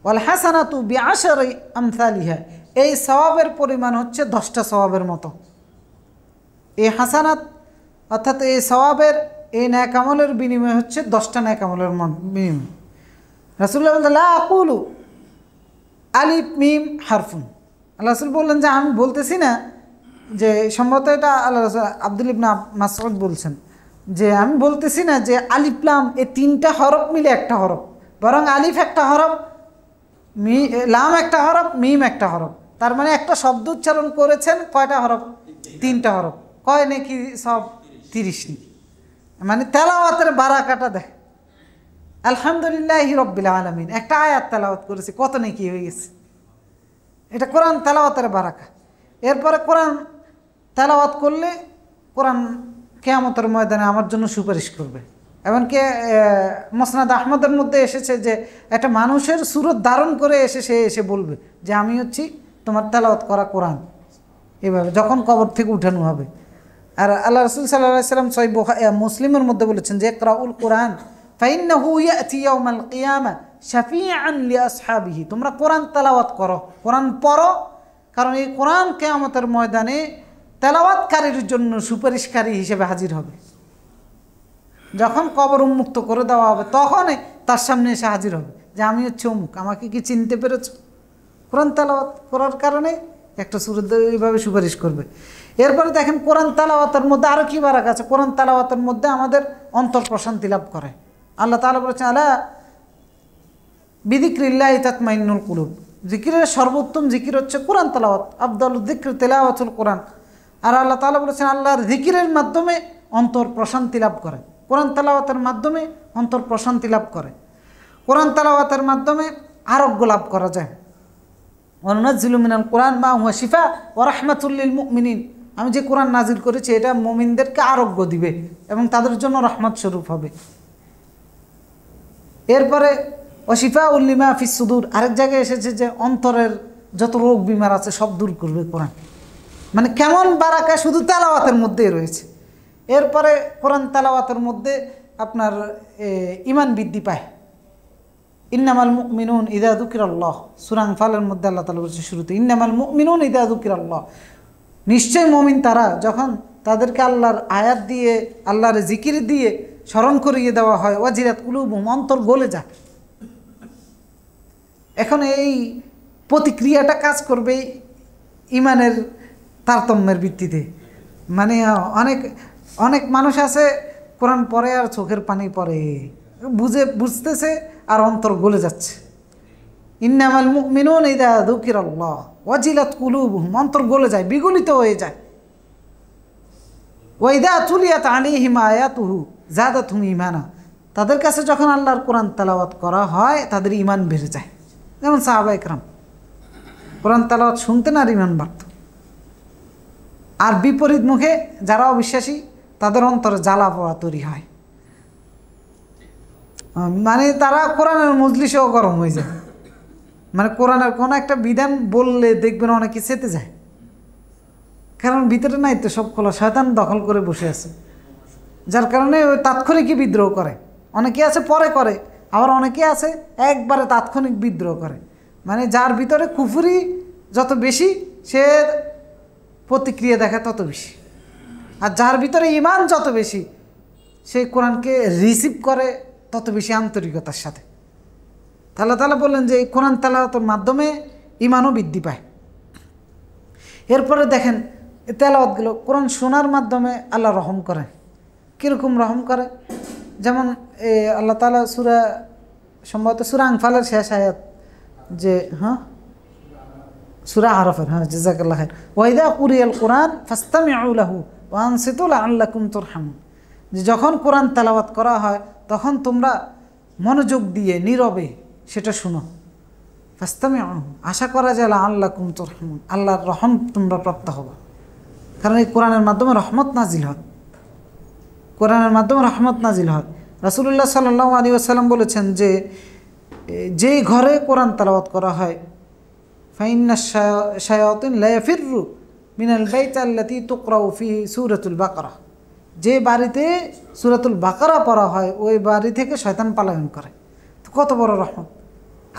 ওয়াল হাসানাতু বিআশরি আমসালিহা, এই সওয়াবের পরিমাণ হচ্ছে 10টা সওয়াবের মতো। এই হাসানাত অর্থাৎ এই সওয়াবের, এই নেক আমলের বিনিময় হচ্ছে 10টা নেক আমলের বিনিময়। রাসূলুল্লাহ বললেন, লা আকুলু আলিফ মিম হারফুন, আল্লাহ রাসূল বললেন যে আমি বলতেছি না যে, সম্ভবত এটা আল্লাহ রাসূল আব্দুল্লাহ ইবনে মাসউদ বলছেন যে আমি বলতেছি না যে আলিফ লাম এই 3টা হরফ মিলে একটা হরফ, বরং আলিফ একটা হরফ, লাম একটা হরফ, মিম একটা হরফ। তার মানে একটা শব্দ উচ্চারণ করেছেন কয়টা হরফ? 3টা হরফ। কয় নাকি সব 30 নি। মানে তেলাওয়াতের বারাকাটা দেখ। আলহামদুলিল্লাহি রাব্বিল আলামিন একটা আয়াত তেলাওয়াত করেছি, কত নাকি হয়ে গেছে। এটা কোরআন তেলাওয়াতের বারাকা। এরপরে কোরআন তেলাওয়াত করলে কোরআন কিয়ামতের ময়দানে আমার জন্য সুপারিশ করবে। এমনকি মুসনাদ আহমদের মধ্যে এসেছে যে একটা মানুষের সুরত ধারণ করে সে এসে বলবে যে আমি হচ্ছি তোমার তেলাওয়াত করা কোরআন, এভাবে যখন কবর থেকে উঠানো হবে। আর আল্লাহ রাসূল সাল্লাল্লাহু আলাইহি ওয়াসাল্লাম সহিহ মুসলিমের মধ্যে বলেছেন যে ইকরাউল কোরআন ফাইন্নাহু ইয়াতি ইয়াউমাল কিয়ামা শাফিআন লিআসহাবিহি, তোমরা কোরআন তেলাওয়াত করো, কোরআন পড়ো, কারণ এই কোরআন কিয়ামতের ময়দানে তেলাওয়াতকারীর জন্য সুপারিশকারী হিসেবে হাজির হবে। যখন কবর উন্মুক্ত করে দেওয়া হবে তখনই তার সামনে এসে হাজির হবে যে আমি হচ্ছে অমুক, আমাকে কি চিনতে পেরেছ? কোরআন তেলাওয়াত করার কারণে একটা সুরত এইভাবে সুপারিশ করবে। এরপরে দেখেন কোরআন তেলাওয়াতের মধ্যে আরও কী বারাকা আছে। কোরআন তেলাওয়াতের মধ্যে আমাদের অন্তর প্রশান্তি লাভ করে। আল্লাহ তাআলা বলেছেন, আলা বিযিকরিল্লাহি তাতমাইন্নুল কুলুব, জিকিরের সর্বোত্তম জিকির হচ্ছে কোরআন তেলাওয়াত, আফদালুয যিকর তিলাওয়াতুল কোরআন। আর আল্লাহ তাআলা বলেছেন আল্লাহর জিকিরের মাধ্যমে অন্তর প্রশান্তি লাভ করে, কোরআন তেলাওয়াতের মাধ্যমে অন্তর প্রশান্তি লাভ করে, কোরআন তেলাওয়াতের মাধ্যমে আরোগ্য লাভ করা যায়। ওয়ানুনাজ্জিলু মিনাল কোরআন মা হুয়া শিফা ওয়া রাহমাতুল লিল মুমিনিন, আমি যে কোরআন নাজিল করেছি এটা মুমিনদেরকে আরোগ্য দিবে এবং তাদের জন্য রহমত স্বরূপ হবে। এরপরে ওয়াশিফাউল লিমা ফিস সুদূর, আরেক জায়গায় এসেছে যে অন্তরের যত রোগ বিমার আছে সব দূর করবে কোরআন। মানে কেমন বারাকা শুধু তেলাওয়াতের মধ্যেই রয়েছে। এরপরে কোরআন তেলাওয়াতের মধ্যে আপনার ঈমান বৃদ্ধি পায়। ইন্নামাল মুমিনুন ইযা যুকিরাল্লাহ, সূরা আনফালের মধ্যে আল্লাহ তাআলা বলেছেন শুরুতে, ইন্নামাল মুমিনুন ইযা যুকিরাল্লাহ, নিশ্চয় মুমিন তারা যখন তাদেরকে আল্লাহর আয়াত দিয়ে আল্লাহর জিকির দিয়ে স্মরণ করিয়ে দেওয়া হয়, ওয়াজিলাত কুলুবুহুম, অন্তর গলে যায়। এখন এই প্রতিক্রিয়াটা কাজ করবে ইমানের তারতম্যের ভিত্তিতে। মানে অনেক মানুষ আছে কোরআন পড়ে আর চোখের পানি পড়ে, বুঝতেছে আর অন্তর গলে যাচ্ছে, ইন্নামাল মুমিনুনা ইযা যুকিরাল্লাহ ওয়াজিলাত কুলুবুহুম, অন্তর গলে যায়, বিগলিত হয়ে যায়। ওয়া ইযা তুলিয়াত আলাইহিম আয়াতুহু যাদাতহুম ঈমানা, তাদের কাছে যখন আল্লাহর কোরআন তেলাওয়াত করা হয় তাদের ঈমান বেড়ে যায়। যেমন সাহাবায়ে কেরাম কোরআন তেলাওয়াত শুনতেন আর ঈমান বাড়ত। আর বিপরীত মুখে যারা অবিশ্বাসী তাদের অন্তরে জ্বালা পোড়া তৈরি হয়, মানে তারা কোরআনের মজলিসেও গরম হয়ে যায়। মানে কোরআনের কোনো একটা বিধান বললে দেখবেন অনেকে চেতে যায়, কারণ ভিতরে নাই তো, সব খোলা, শয়তান দখল করে বসে আছে, যার কারণে ওই তাৎক্ষণিকই বিদ্রোহ করে। অনেকে আছে পরে করে, আবার অনেকে আছে একবারে তাৎক্ষণিক বিদ্রোহ করে। মানে যার ভিতরে কুফরি যত বেশি সে প্রতিক্রিয়া দেখায় তত বেশি, আর যার ভিতরে ঈমান যত বেশি সে কোরআনকে রিসিভ করে তত বেশি আন্তরিকতার সাথে। আল্লাহ তাআলা বললেন যে এই কোরআন তেলাওয়াতের মাধ্যমে ঈমানও বৃদ্ধি পায়। এরপরে দেখেন তেলাওয়াতগুলো, কোরআন শোনার মাধ্যমে আল্লাহ রহম করেন। কীরকম রহম করে? যেমন আল্লাহ তাআলা সূরা, সম্ভবত সূরা আনফালের শেষ আয়াত, যে সূরা আরাফের, জাযাকাল্লাহু খাইর, ওয়া ইযা কুরিয়াল কুরআন ফাসতামিউ লাহু ওয়া আনসিতু লাআল্লাকুম তুরহামুন, যে যখন কোরআন তেলাওয়াত করা হয় তখন তোমরা মনোযোগ দিয়ে নীরবে সেটা শুনো। ফাসতামিউ, আশা করা যায় লাআল্লাকুম তুরহামুন, আল্লাহর রহম তোমরা প্রাপ্ত হবে। কারণ এই কোরআনের মাধ্যমে রহমত নাজিল হয়, কোরআনের মাধ্যমে রহমত নাজিল হয়। রাসূলুল্লাহ সাল্লাল্লাহু আলাইহি ওয়াসাল্লাম বলেছেন যে যেই ঘরে কোরআন তেলাওয়াত করা হয়, ফাইন্না শায়াতিন লা ইয়াফিরু মিনাল বাইতি আল্লাতী তুকরাউ ফিহি সূরাতুল বাকারা, যে বাড়িতে সূরাতুল বাকারা পড়া হয় ওই বাড়ি থেকে শয়তান পলায়ন করে। তো কত বড় রহমত!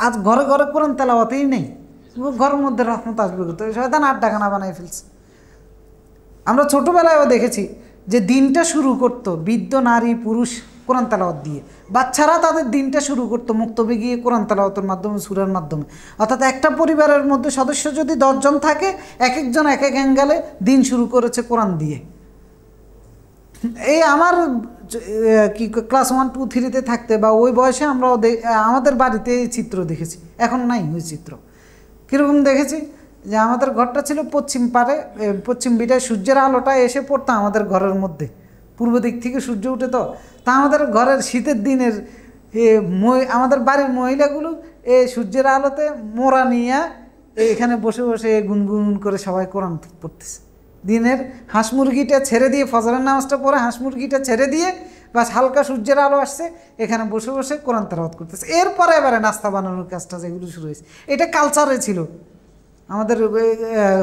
আজ ঘরে ঘরে কোরআন তেলাওয়াতই নেই, ঘরের মধ্যে রহমত আসবে তো শয়তান আড্ডাখানা বানাই ফেলছে। আমরা ছোটোবেলায়ও দেখেছি যে দিনটা শুরু করতো বৃদ্ধ, নারী, পুরুষ কোরআন তেলাওয়াত দিয়ে, বাচ্চারা তাদের দিনটা শুরু করতো মুক্তবে গিয়ে কোরআন তেলাওয়াতের মাধ্যমে, সূরার মাধ্যমে। অর্থাৎ একটা পরিবারের মধ্যে সদস্য যদি 10 জন থাকে, এক একজন এক এক অ্যাঙ্গেলে দিন শুরু করেছে কোরআন দিয়ে। এই আমার কি ক্লাস 1, 2, 3-তে থাকতে বা ওই বয়সে আমরাও আমাদের বাড়িতে এই চিত্র দেখেছি, এখন নাই ওই চিত্র। কীরকম দেখেছি? যে আমাদের ঘরটা ছিল পশ্চিম পারে, পশ্চিম বিটায় সূর্যের আলোটা এসে পড়তো আমাদের ঘরের মধ্যে, পূর্ব দিক থেকে সূর্য উঠে। তো আমাদের ঘরের শীতের দিনের আমাদের বাড়ির মহিলাগুলো এই সূর্যের আলোতে মোড়া নিয়ে এখানে বসে বসে গুনগুন করে সবাই কোরআন পড়তেছে। দিনের হাঁস মুরগিটা ছেড়ে দিয়ে, ফজরের নামাজটা পরে হাঁস মুরগিটা ছেড়ে দিয়ে, বাস হালকা সূর্যের আলো আসছে, এখানে বসে বসে কোরআন তেলাওয়াত করতেছে। এরপরে এবারে নাস্তা বানানোর কাজটা যেগুলো শুরু হয়েছে, এটা কালচারে ছিল আমাদের,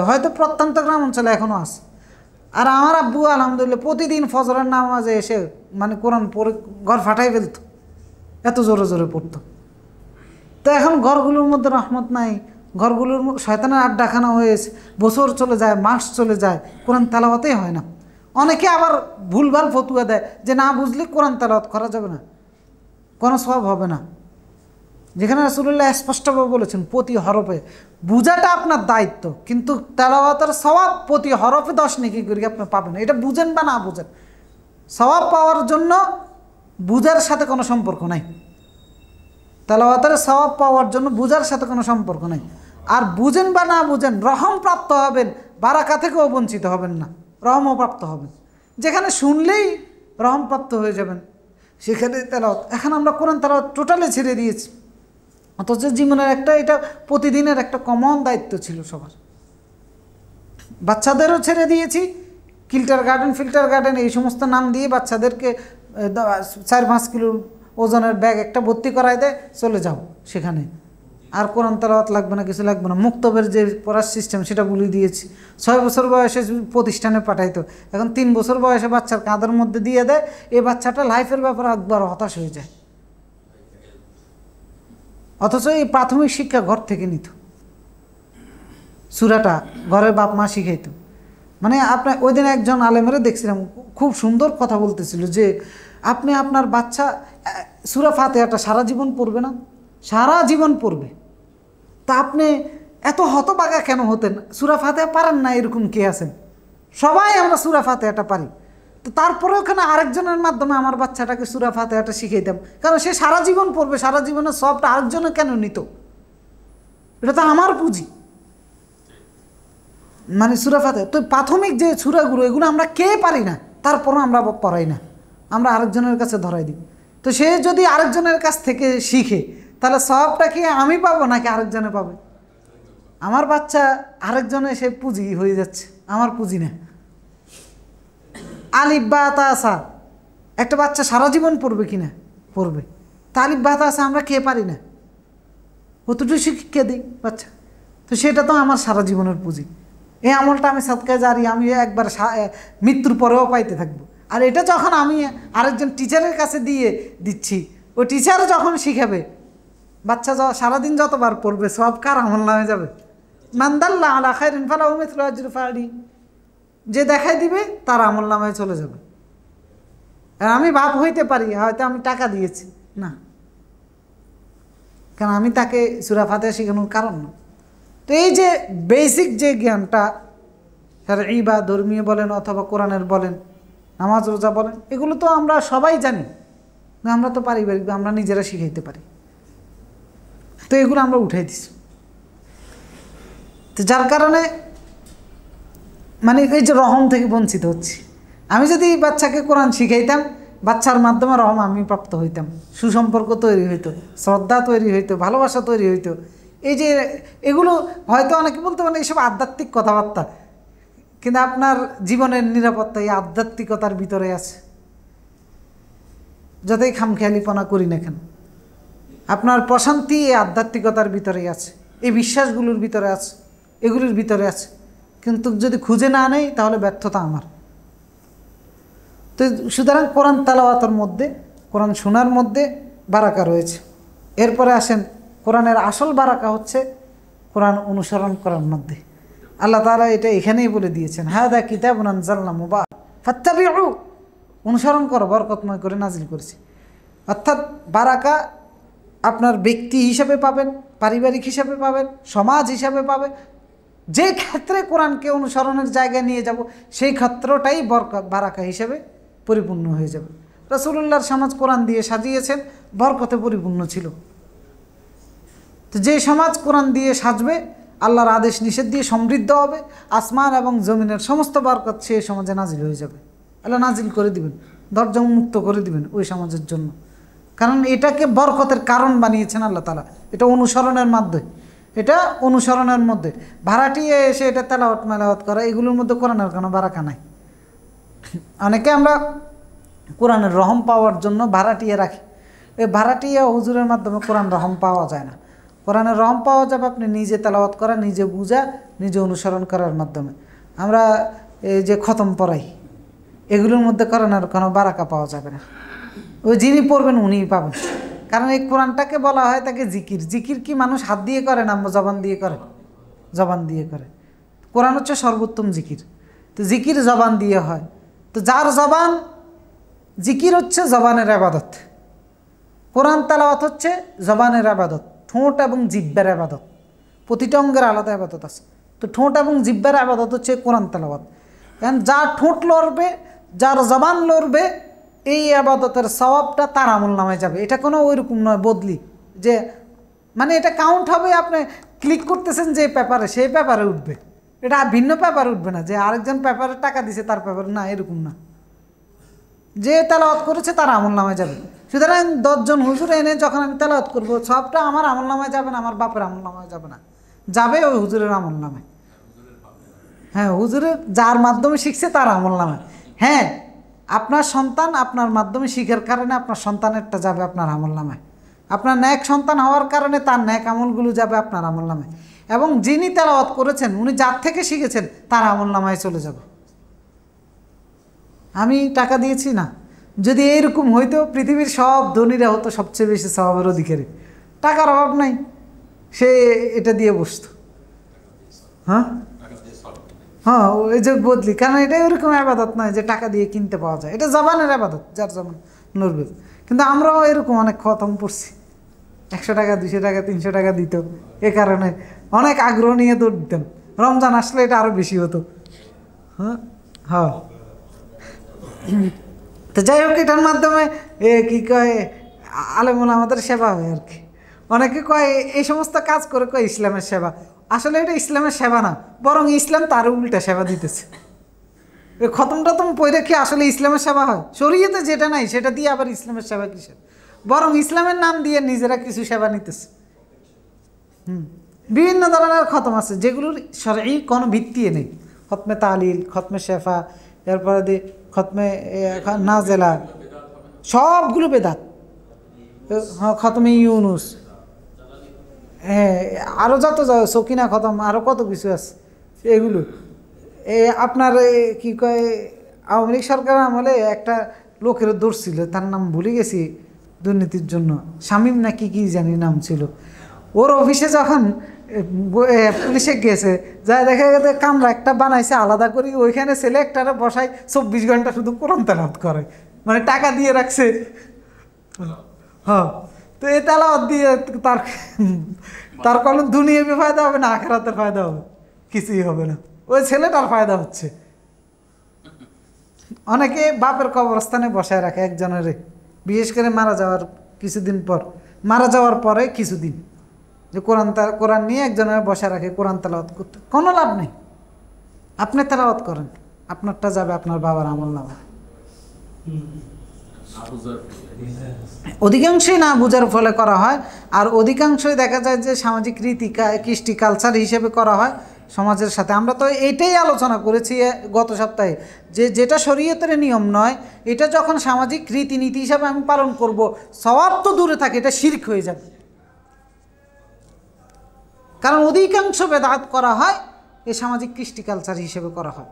হয়তো প্রত্যন্ত গ্রাম অঞ্চলে এখনও আছে। আর আমার আব্বু আলহামদুলিল্লাহ প্রতিদিন ফজরের নামাজে এসে মানে কোরআন পড়ে ঘর ফাটাই ফেলত, এত জোরে জোরে পড়তো। তো এখন ঘরগুলোর মধ্যে রহমত নাই, ঘরগুলোর শয়তানের আড্ডাখানা হয়েছে, বছর চলে যায়, মাস চলে যায়, কোরআন তেলাওয়াতেই হয় না। অনেকে আবার ভুলভাল ফতুয়া দেয় যে না বুঝলে কোরআন তেলাওয়াত করা যাবে না, কোনো সওয়াব হবে না, যেখানে রাসূলুল্লাহ স্পষ্টভাবে বলেছেন প্রতি হরফে। বুঝাটা আপনার দায়িত্ব, কিন্তু তেলাওয়াতের সওয়াব প্রতি হরফে 10 নেকি করে আপনি পাবেন। এটা বুঝেন বা না বুঝেন, সওয়াব পাওয়ার জন্য বুঝার সাথে কোনো সম্পর্ক নাই। তেলাওয়াতের সওয়াব পাওয়ার জন্য বুঝার সাথে কোনো সম্পর্ক নাই। আর বুঝেন বা না বুঝেন রহম প্রাপ্ত হবেন, বারাকা থেকেও বঞ্চিত হবেন না, রহমও প্রাপ্ত হবেন। যেখানে শুনলেই রহম প্রাপ্ত হয়ে যাবেন সেখানে তেলাওয়াত। এখন আমরা কোরআন তেলাওয়াত টোটালি ছেড়ে দিয়েছি, অথচ জীবনের একটা, এটা প্রতিদিনের একটা কমন দায়িত্ব ছিল সবার। বাচ্চাদেরও ছেড়ে দিয়েছি, কিল্টার গার্ডেন, ফিল্টার গার্ডেন এই সমস্ত নাম দিয়ে বাচ্চাদেরকে 4-5 কিলো ওজনের ব্যাগ একটা ভর্তি করায় দেয়, চলে যাও সেখানে, আর কোরআন তেলাওয়াত লাগবে না, কিছু লাগবে না। মুক্তবের যে পড়ার সিস্টেম সেটা বলে দিয়েছি। 6 বছর বয়সে প্রতিষ্ঠানে পাঠাইতো, এখন 3 বছর বয়সে বাচ্চার কাঁধের মধ্যে দিয়ে দেয়। এই বাচ্চাটা লাইফের ব্যাপারে একবার হতাশ হয়ে যায়, অথচ এই প্রাথমিক শিক্ষা ঘর থেকে নিত, সূরাটা ঘরের বাপ মা শিখাইত। মানে আপনার ওই দিন একজন আলেমেরে দেখছিলাম, খুব সুন্দর কথা বলতেছিল যে আপনি আপনার বাচ্চা সূরা ফাতিহাটা সারা জীবন পড়বে না, সারা জীবন পড়বে, তা আপনি এত হতবাগা কেন হতেন? সূরা ফাতিহা পারেন না এরকম কে আছেন? সবাই আমরা সূরা ফাতিহাটা পারি, তো তারপরে ওখানে আরেকজনের মাধ্যমে আমার বাচ্চাটাকে সূরা ফাতিহাটা শিখাইতাম, কারণ সে সারা জীবন পড়বে, সারা জীবনের সবটা আরেকজনে কেন নিত? এটা তো আমার পুঁজি। মানে সূরা ফাতিহা তো প্রাথমিক যে সূরাগুলো এগুলো আমরা কে পারি না, তারপরও আমরা পড়াই না, আমরা আরেকজনের কাছে ধরাই দিই। তো সে যদি আরেকজনের কাছ থেকে শিখে তাহলে সওয়াবটা কি আমি পাবো নাকি আরেকজনে পাবে? আমার বাচ্চা আরেকজনে সে পুঁজি হয়ে যাচ্ছে, আমার পুঁজি না। আলিফ বা তা সা একটা বাচ্চা সারা জীবন পড়বে কি না? পড়বে। তা আলিফ বা তা সা আমরা কে পারি না, কতটুকু শিক্ষা দিই বাচ্চা, তো সেটা তো আমার সারা জীবনের পুঁজি। এই আমলটা আমি সাদকায়ে জারিয়া আমি একবার মৃত্যুর পরেও পাইতে থাকবো। আর এটা যখন আমি আরেকজন টিচারের কাছে দিয়ে দিচ্ছি, ওই টিচার যখন শিখাবে, বাচ্চা সারাদিন যতবার পড়বে সব কার আমল নামে যাবে? মানদাল্লা আলা খায়রিন ফালাহু মিসলু আজরি ফাইলি, যে দেখাই দিবে তার আমল নামায় চলে যাবে। আর আমি বাপ হইতে পারি, হয়তো আমি টাকা দিয়েছি না, কারণ আমি তাকে সূরা ফাতিহা শেখানোর কারণ না। তো এই যে বেসিক যে জ্ঞানটা শারঈ বা ধর্মীয় বলেন অথবা কোরআনের বলেন, নামাজ রোজা বলেন, এগুলো তো আমরা সবাই জানি, আমরা তো পারিবারিক আমরা নিজেরা শিখাইতে পারি। তো এগুলো আমরা উঠাই দিছি। তো যার কারণে মানে এই যে রহম থেকে বঞ্চিত হচ্ছি। আমি যদি বাচ্চাকে কোরআন শিখাইতাম, বাচ্চার মাধ্যমে রহম আমি প্রাপ্ত হইতাম, সুসম্পর্ক তৈরি হইতো, শ্রদ্ধা তৈরি হইতো, ভালোবাসা তৈরি হইতো। এই যে এগুলো হয়তো অনেকে বলতে পারেন এইসব আধ্যাত্মিক কথাবার্তা, কিন্তু আপনার জীবনের নিরাপত্তা এই আধ্যাত্মিকতার ভিতরে আছে। যতই খামখেয়ালিপনা করি না কেন, আপনার প্রশান্তি এই আধ্যাত্মিকতার ভিতরেই আছে, এই বিশ্বাসগুলোর ভিতরে আছে, এগুলির ভিতরে আছে। কিন্তু যদি খুঁজে না নেই তাহলে ব্যর্থতা আমার। তো সুতরাং কোরআন তেলাওয়াতের মধ্যে, কোরআন শোনার মধ্যে বারাকা রয়েছে। এরপরে আসেন কোরআনের আসল বারাকা হচ্ছে কোরআন অনুসরণ করার মধ্যে। আল্লাহ তাআলা এটা এখানেই বলে দিয়েছেন, হাদা কিতাবুন আনজালনা মুবারাক ফাত্তাবিউ, অনুসরণ করো, বরকতময় করে নাজিল করেছি। অর্থাৎ বারাকা আপনার ব্যক্তি হিসাবে পাবেন, পারিবারিক হিসাবে পাবেন, সমাজ হিসাবে পাবেন। যে ক্ষেত্রে কোরআনকে অনুসরণের জায়গায় নিয়ে যাব সেই ক্ষেত্রটাই বারাকা হিসেবে পরিপূর্ণ হয়ে যাবে। রাসূলুল্লাহর সমাজ কোরআন দিয়ে সাজিয়েছেন, বরকতে পরিপূর্ণ ছিল। তো যে সমাজ কোরআন দিয়ে সাজবে, আল্লাহর আদেশ নিষেধ দিয়ে সমৃদ্ধ হবে, আসমান এবং জমিনের সমস্ত বরকত সেই সমাজে নাজিল হয়ে যাবে। আল্লাহ নাজিল করে দিবেন, দরজা উন্মুক্ত করে দিবেন ওই সমাজের জন্য। কারণ এটাকে বরকতের কারণ বানিয়েছেন আল্লাহ তাআলা। এটা অনুসরণের মাধ্যমে, এটা অনুসরণের মধ্যে। ভাড়াটিয়ে এসে এটা তেলাওয়াত মেলাওয়াত করা, এগুলোর মধ্যে কোরআনের কোনো বারাকা নাই। অনেকে আমরা কোরআনের রহম পাওয়ার জন্য ভাড়াটিয়ে রাখি। এই ভাড়াটিয়ে হুজুরের মাধ্যমে কোরআন রহম পাওয়া যায় না। কোরআনের রহম পাওয়া যাবে আপনি নিজে তেলাওয়াত করা, নিজে বুঝা, নিজে অনুসরণ করার মাধ্যমে। আমরা এই যে খতম পড়াই, এগুলোর মধ্যে কোরআনের কোনো বারাকা পাওয়া যাবে না। ওই যিনি পড়বেন উনিই পাবেন। কারণ এই কোরআনটাকে বলা হয় তাকে জিকির। জিকির কি মানুষ হাত দিয়ে করে না জবান দিয়ে করে? জবান দিয়ে করে। কোরআন হচ্ছে সর্বোত্তম জিকির। তো জিকির জবান দিয়ে হয়। তো যার জবান, জিকির হচ্ছে জবানের আবাদত, কোরআন তেলাওয়াত হচ্ছে জবানের আবাদত, ঠোঁট এবং জিহ্বার আবাদত। প্রতিটা অঙ্গের আলাদা আবাদত আছে। তো ঠোঁট এবং জিহ্বার আবাদত হচ্ছে কোরআন তেলাওয়াত। কারণ যার ঠোঁট লড়বে, যার জবান লড়বে, এই আবাদতের সওয়াবটা তার আমলনামায় যাবে। এটা কোনো ওইরকম নয় বদলি, যে মানে এটা কাউন্ট হবে, আপনি ক্লিক করতেছেন যে পেপারে, সেই পেপারে উঠবে, এটা ভিন্ন পেপারে উঠবে না, যে আরেকজন পেপারে টাকা দিছে তার পেপারে না, এরকম না। যে তেলাওয়াত করেছে তার আমলনামায় যাবে। সুতরাং 10 জন হুজুর এনে যখন আমি তেলাওয়াত করবো, সবটা আমার আমলনামায় যাবে না, আমার বাপের আমলনামায় যাবে না, যাবে ওই হুজুরের আমলনামায়। হ্যাঁ, হুজুরের যার মাধ্যমে শিখছে তার আমলনামায়। হ্যাঁ, আপনার সন্তান আপনার মাধ্যমে শিখার কারণে আপনার সন্তানেরটা যাবে আপনার আমলনামায়। আপনার ন্যাক সন্তান হওয়ার কারণে তার ন্যাক আমলগুলো যাবে আপনার আমলনামায়। এবং যিনি তেলাওয়াত করেছেন উনি যার থেকে শিখেছেন তার আমলনামায় চলে যাবে। আমি টাকা দিয়েছি না, যদি এইরকম হইতো পৃথিবীর সব ধনীরা হতো সবচেয়ে বেশি সওয়াবের অধিকারী। টাকার অভাব নাই, সে এটা দিয়ে বসতো। হ্যাঁ হ্যাঁ, ওই যে বদলি, কারণ এটা এরকম আবাদত নয় যে টাকা দিয়ে কিনতে পাওয়া যায়, এটা জবানের আবাদত, যার জবান নড়বে। কিন্তু আমরাও এরকম অনেক খতম পড়ছি, 100 টাকা 200 টাকা 300 টাকা দিত, এ কারণে অনেক আগ্রহ নিয়ে দৌড় দিতাম। রমজান আসলে এটা আরও বেশি হতো। হ্যাঁ হ্যাঁ, তো যাই হোক, এটার মাধ্যমে কি কয় আলেমুল আমাদের সেবা হয় আর কি। অনেকে কয় এই সমস্ত কাজ করে কয় ইসলামের সেবা, আসলে এটা ইসলামের সেবা না, বরং ইসলাম তার উল্টা সেবা দিতেছে। ওই খতম টতম পইরে কি আসলে ইসলামের সেবা হয়? শরীয়তে যেটা নাই সেটা দিয়ে আবার ইসলামের সেবা কিসের? বরং ইসলামের নাম দিয়ে নিজেরা কিছু সেবা নিতেছে। বিভিন্ন ধরনের খতম আছে যেগুলোর শরঈ কোনো ভিত্তি নেই। খতমে তালিল, খতমে শেফা, এরপরে দিয়ে খতমে নাজেলা, সবগুলো বেদাত। খতমে ইউনুস, হ্যাঁ আরও যত সকিনা খতম, আরও কত কিছু আছে এগুলো। আপনার কি কয়, আওয়ামী লীগ সরকার আমলে একটা লোকের দোষ ছিল, তার নাম ভুলে গেছি, দুর্নীতির জন্য শামীম নাকি কি জানি নাম ছিল। ওর অফিসে যখন পুলিশে গেছে, যা দেখা গেছে কামরা একটা বানাইছে আলাদা করে, ওইখানে ছেলে একটারে বসায় 24 ঘন্টা শুধু কোরআন তেলাওয়াত করে, মানে টাকা দিয়ে রাখছে। হ্যাঁ, তো এই তেলাওয়াত দিয়ে তার কোনো দুনিয়াবি ফায়দা হবে না, আখিরাতের ফায়দা হবে? কিছুই হবে না, ওই ছেলেটার ফায়দা হচ্ছে। অনেকে বাপের কবরস্থানে বসায় রাখে একজনের, বিশেষ করে মারা যাওয়ার কিছুদিন পর, মারা যাওয়ার পরে কিছুদিন, যে কোরআন নিয়ে একজনের বসায় রাখে কোরআন তেলাওয়াত করতে। কোনো লাভ নেই। আপনি তেলাওয়াত করেন, আপনারটা যাবে আপনার বাবার আমল নামা। অধিকাংশই না বুঝার ফলে করা হয়, আর অধিকাংশই দেখা যায় যে সামাজিক রীতি কৃষ্টি কালচার হিসেবে করা হয় সমাজের সাথে। আমরা তো এইটাই আলোচনা করেছি গত সপ্তাহে, যে যেটা শরীয়তের নিয়ম নয়, এটা যখন সামাজিক রীতিনীতি হিসাবে আমি পালন করব, সওয়াব তো দূরে থাকে, এটা শিরক হয়ে যাবে। কারণ অধিকাংশ বেদাত করা হয় এই সামাজিক কৃষ্টি কালচার হিসেবে করা হয়।